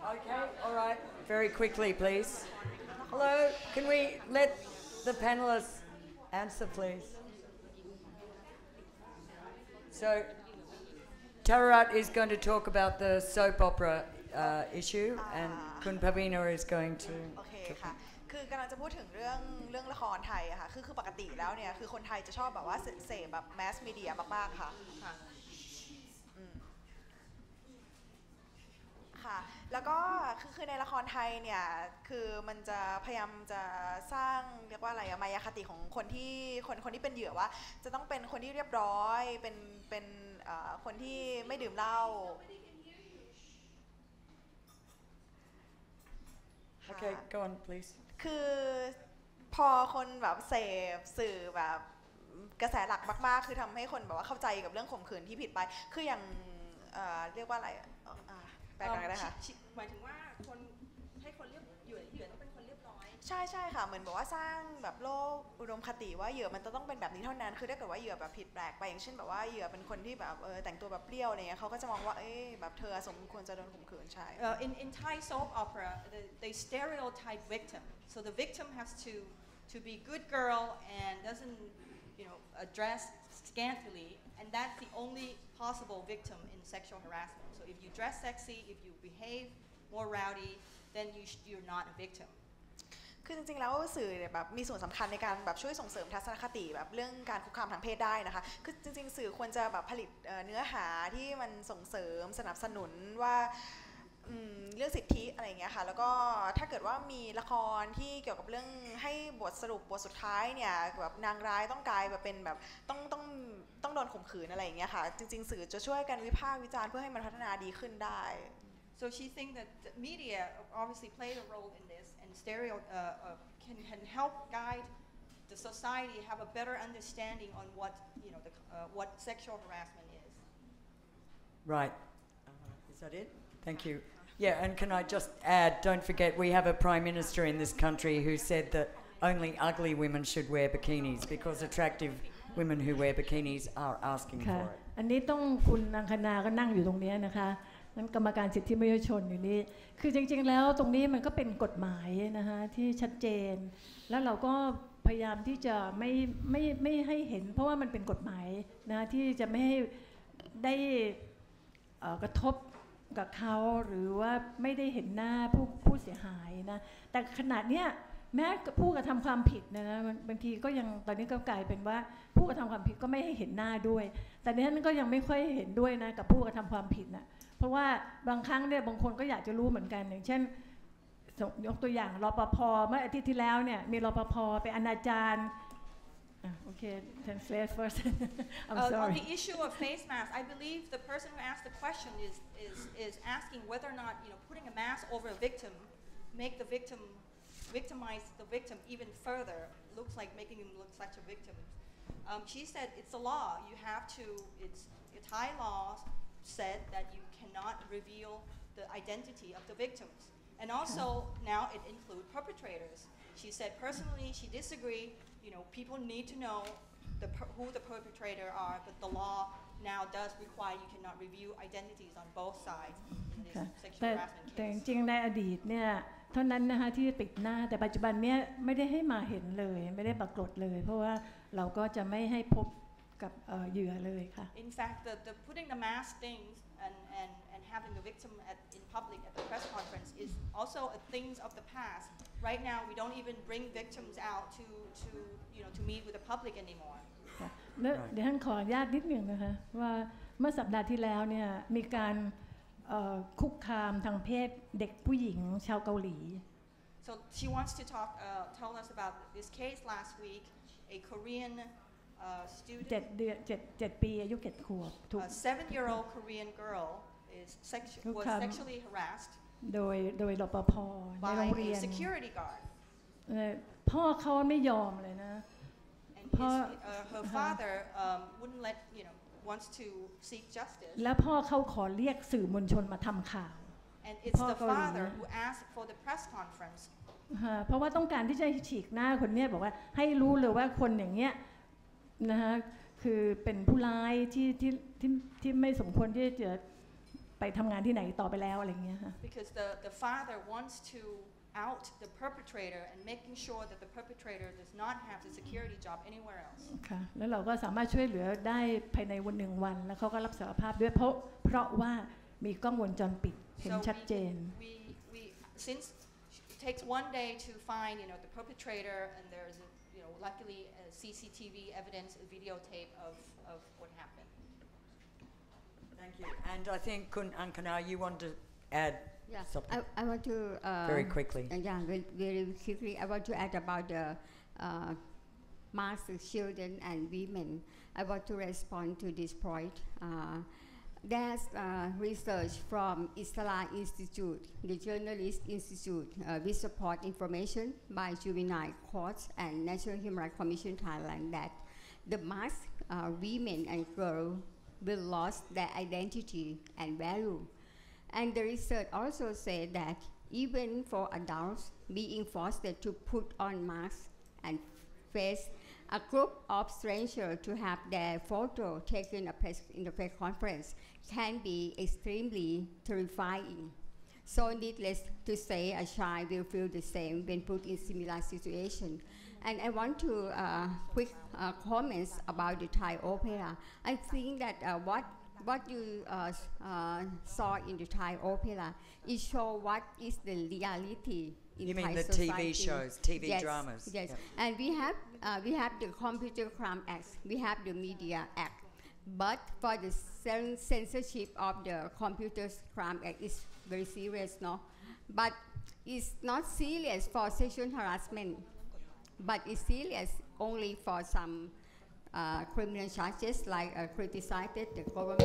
Okay, all right. Very quickly, please. Hello, can we let the panelists answer, please? So, Tararat is going to talk about the soap opera issue, and Kun Pavina is going to. โอเคค่ะคือกำลังจะพูดถึงเรื่องละครไทยอะค่ะคือปกติแล้วเนี่ยคือคนไทยจะชอบแบบว่าเสพแบบแมสมีเดียมากๆค่ะค่ะแล้วก็คือในละครไทยเนี่ยคือมันจะพยายามจะสร้างเรียกว่าอะไรมายาคติของคนที่เป็นเหยื่อว่าจะต้องเป็นคนที่เรียบร้อยเป็นคนที่ไม่ดื่มเหล้า Okay, go on, please. คือพอคนแบบเสพสื่อแบบ กระแสหลักมากๆคือทำให้คนแบบว่าเข้าใจกับเรื่องข่มขืนที่ผิดไปคืออย่างเรียกว่าอะไรแปลกันก็ได้ค่ะหมายถึงว่าคนให้คนเรียบเหยื่อต้องเป็นคนเรียบร้อยใช่ค่ะเหมือนบอกว่าสร้างแบบโลกอุดมคติว่าเหยื่อมันต้องเป็นแบบนี้เท่านั้นคือถ้าเกิดว่าเหยื่อแบบผิดแปลกไปอย่างเช่นแบบว่าเหยื่อเป็นคนที่แบบแต่งตัวแบบเปรี้ยวอะไรเงี้ยเขาก็จะมองว่าแบบเธอสมควรจะโดนข่มขืนใช่ in Thai soap opera they stereotype victim so the victim has to be good girl and doesn't dress scantily and that's the only possible victim in sexual harassment so if you dress sexy if you behave more rowdy then you're not a victimคือจริงๆแล้วสื่อแบบมีส่วนสำคัญในการแบบช่วยส่งเสริมทัศนคติแบบเรื่องการคุกคามทางเพศได้นะคะคือจริงๆสื่อควรจะแบบผลิตเนื้อหาที่มันส่งเสริมสนับสนุนว่าเรื่องสิทธิอะไรอย่างเงี้ยค่ะแล้วก็ถ้าเกิดว่ามีละครที่เกี่ยวกับเรื่องให้บทสรุปบทสุดท้ายเนี่ยแบบนางร้ายต้องกลายแบบเป็นแบบต้องโดนข่มขืนอะไรอย่างเงี้ยค่ะจริงๆสื่อจะช่วยกันวิพากษ์วิจารณ์เพื่อให้มันพัฒนาดีขึ้นได้ So she thinks that the media obviously played a role in this and can help guide the society have a better understanding on what what sexual harassment is. Right. Is that it? Thank you. Yeah, and can I just add, don't forget we have a Prime Minister in this country who said that only ugly women should wear bikinis because attractive women who wear bikinis are asking for it. อันนี้ต้องคุณอังคณาก็นั่งอยู่ตรงนี้นะคะนั้นกรรมการสิทธิมนุษยชนอยู่นี่คือจริงๆแล้วตรงนี้มันก็เป็นกฎหมายนะคะที่ชัดเจนแล้วเราก็พยายามที่จะไม่ให้เห็นเพราะว่ามันเป็นกฎหมายนะที่จะไม่ให้ได้กระทบกับเขาหรือว่าไม่ได้เห็นหน้าผู้เสียหายนะแต่ขณะเนี้ยแม้ผู้กระทำความผิดนะบางทีก็ยังตอนนี้ก็กลายเป็นว่าผู้กระทำความผิดก็ไม่ให้เห็นหน้าด้วยแต่นี้นั้นก็ยังไม่ค่อยเห็นด้วยนะกับผู้กระทำความผิดนะเพราะว่าบางครั้งเนี่ยบางคนก็อยากจะรู้เหมือนกันอย่างเช่นยกตัวอย่างรปภเมื่ออาทิตย์ที่แล้วเนี่ยมีรปภไปอนาจารOkay, translate first. I'm sorry. On the issue of face masks, I believe the person who asked the question is asking whether or not putting a mask over a victim make the victim victimize the victim even further. Looks like making him look such a victim. She said it's a law. You have to. It's Thai laws said that you cannot reveal the identity of the victims, and also now it includes perpetrators. She said personally she disagreed. People need to know who the perpetrator are, but the law now does require you cannot review identities on both sides in this sexual harassment case. แต่จริงๆในอดีตเนี่ยเท่านั้นนะคะที่ปิดหน้าแต่ปัจจุบันเนี่ยไม่ได้ให้มาเห็นเลยไม่ได้ปรากฏเลยเพราะว่าเราก็จะไม่ให้พบกับเหยื่อเลยค่ะ In fact, the putting the mask things and having the victim in public at the press conference is also a things of the past. Right now, we don't even bring victims out to meet with the public anymore. เดี๋ยวท่านขออนุญาตนิดหนึ่งนะคะว่าเมื่อสัปดาห์ที่แล้วเนี่ยมีการคุกคามทางเพศเด็กผู้หญิงชาวเกาหลี So she wants to tell us about this case last week. A Korean student, 7 ปีอายุ7 ขวบ a 7-year-old Korean girl was sexually harassed โดยรปภในโรงเรียน by a security guard. พ่อเขาไม่ยอมเลยนะ Her father wouldn't let wants to seek justice. แล้วพ่อเขาขอเรียกสื่อมวลชนมาทำข่าว And it's the father who asked for the press conference. เพราะว่าต้องการที่จะฉีกหน้าคนเนี้ยบอกว่าให้รู้เลยว่าคนอย่างเงี้ยนะคะคือเป็นผู้ร้ายที่ไม่สมควรที่จะไปทำงานที่ไหนต่อไปแล้วอะไรเงี้ยค่ะ Because the father wants to out the perpetrator and making sure that the perpetrator does not have the security job anywhere else. ค่ะแล้วเราก็สามารถช่วยเหลือได้ภายในวัน1 วันแล้วเขาก็รับสารภาพด้วยเพราะว่ามีกล้องวงจรปิดเห็นชัดเจน Since it takes one day to find the perpetrator and there's luckily CCTV evidence, a videotape of what happened. Thank you. And I think Kun Angkhana, you want to add something? I want to very quickly. Yeah, very quickly. I want to add about the masked children and women. I want to respond to this point. There's research from Isla Institute, the Journalist Institute, with support information by Juvenile Courts and National Human Rights Commission Thailand that the mass women and girls will lose their identity and value. And the research also said that even for adults being forced to put on masks and face a group of strangers to have their photo taken in the press conference can be extremely terrifying. So needless to say, a child will feel the same when put in similar situation. And I want to quick comments about the Thai opera. I think that what you saw in the Thai opera, it shows what is the reality in You Thai mean the society. TV shows, TV Yes, dramas? Yes, Yep. and we have the Computer Crime Act, we have the Media Act, but for the censorship of the Computer Crime Act is very serious, no? But it's not serious for sexual harassment, but it's serious only for some criminal charges like criticized the government.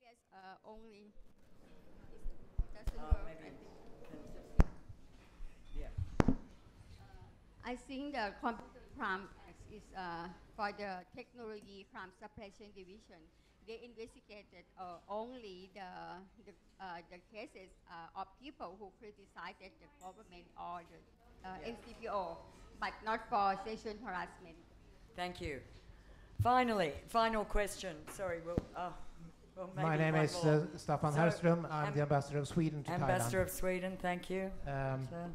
Yes, only. Doesn't work. I think the Computer Crime Act is for the Technology Crime Suppression Division. They investigated only the cases of people who criticized the government or the NCPO, but not for sexual harassment. Thank you. Finally, final question. Sorry, well maybe My name one is more. Staffan So, Hellström. I'm the ambassador of Sweden to Thailand. Ambassador of Sweden, thank you. So.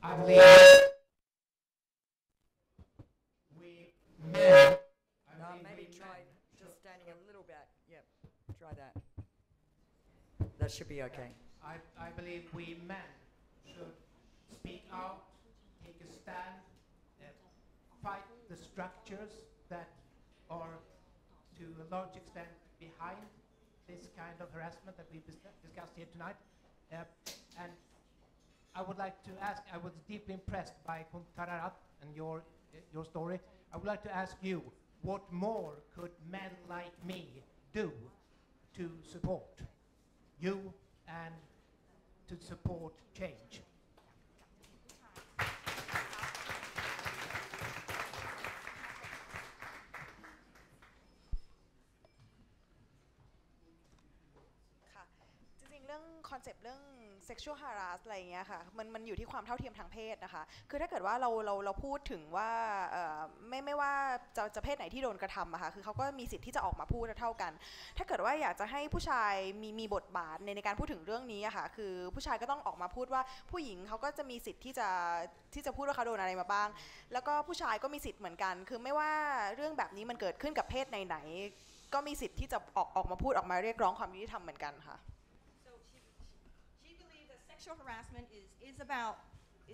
I believe we men. Maybe try just standing a little bit. Yep, try that. That should be okay. I believe we men should speak out, take a stand, fight the structures that are to a large extent behind this kind of harassment that we've discussed here tonight. And I would like to ask, I was deeply impressed by Kuntararat and your story. I would like to ask you, what more could men like me do to support you and to support change?คอนเซปต์เรื่อง sexual harass อะไรอย่างเงี้ยค่ะมันอยู่ที่ความเท่าเทียมทางเพศนะคะคือถ้าเกิดว่าเราพูดถึงว่าไม่ว่าจะเพศไหนที่โดนกระทำอะค่ะคือเขาก็มีสิทธิ์ที่จะออกมาพูดเท่ากันถ้าเกิดว่าอยากจะให้ผู้ชายมีบทบาทในการพูดถึงเรื่องนี้อะค่ะคือผู้ชายก็ต้องออกมาพูดว่าผู้หญิงเขาก็จะมีสิทธิ์ที่จะพูดว่าเขาโดนอะไรมาบ้างแล้วก็ผู้ชายก็มีสิทธิ์เหมือนกันคือไม่ว่าเรื่องแบบนี้มันเกิดขึ้นกับเพศไหนๆก็มีสิทธิ์ที่จะออกมาพูดออกมาเรียกร้องความยุติธรรมเหมือนกันค่ะSexual harassment is about,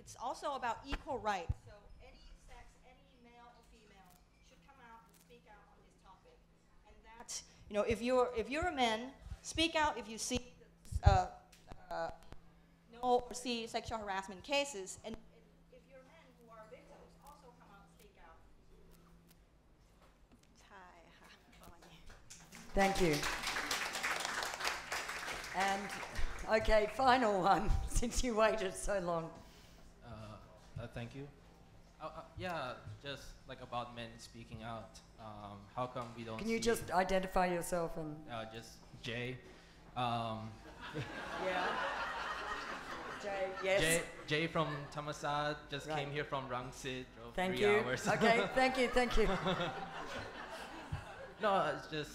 it's also about equal rights. So any sex, any male or female should come out and speak out on this topic. And that's, you know, if you're a man, speak out if you see know or see sexual harassment cases. And if you're men who are victims, also come out and speak out. ใช่ค่ะประมาณนี้ Thank you. And okay, final one, since you waited so long. Thank you. Yeah, just like about men speaking out. How come we don't? Can you just identify yourself and? Just Jay. Yeah. Jay, yes. Jay from Thammasat just came here from Rangsit. Drove Thank 3 you. hours. Okay, thank you, thank you. No, it's just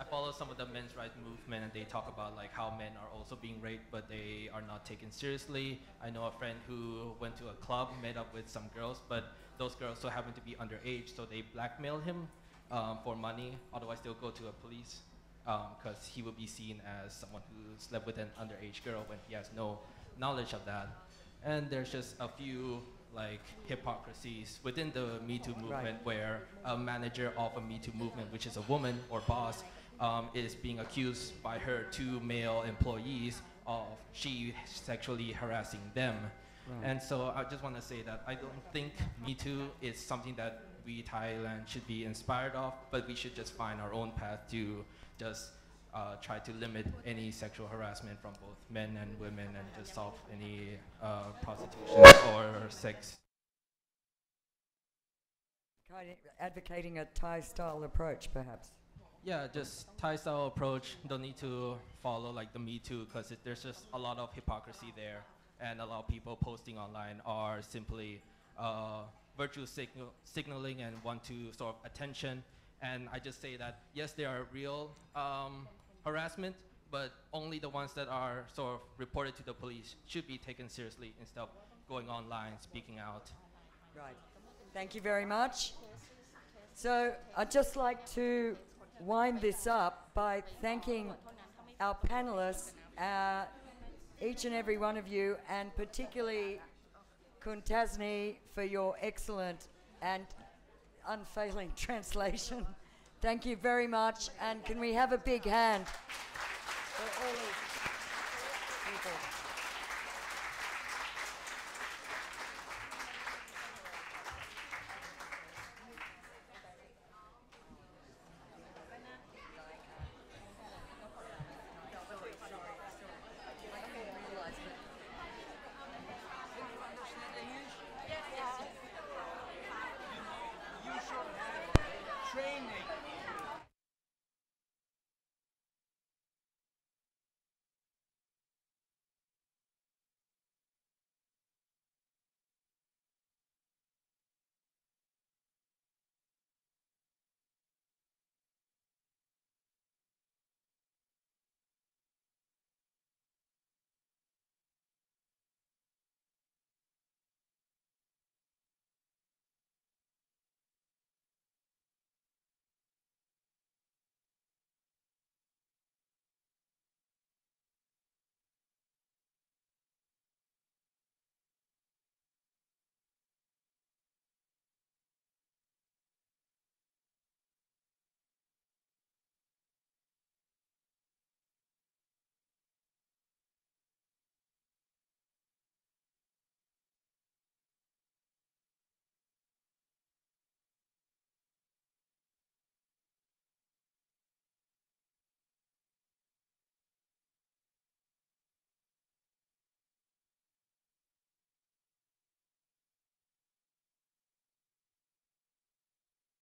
I follow some of the men's rights movement, and they talk about like how men are also being raped, but they are not taken seriously. I know a friend who went to a club, met up with some girls, but those girls so happen to be underage, so they blackmail him for money. Otherwise, they'll go to a police because he will be seen as someone who slept with an underage girl when he has no knowledge of that. And there's just a few like hypocrisies within the Me Too movement, where a manager of a Me Too movement, which is a woman or boss, is being accused by her 2 male employees of she sexually harassing them. And so I just want to say that I don't think Me Too is something that we Thailand should be inspired of, but we should just find our own path to just try to limit any sexual harassment from both men and women and just solve any prostitution or sex advocating a Thai-style approach, perhaps. Yeah, just Thai-style approach. Don't need to follow like the Me Too because there's just a lot of hypocrisy there, and a lot of people posting online are simply virtue signaling and want to sort of attention. And I just say that yes, there are real harassment, but only the ones that are sort of reported to the police should be taken seriously instead of going online, speaking out. Right. Thank you very much. So I'd just like to wind this up by thanking our panelists, each and every one of you, and particularly Kun Tasni for your excellent and unfailing translation. Thank you very much, and can we have a big hand for all these people?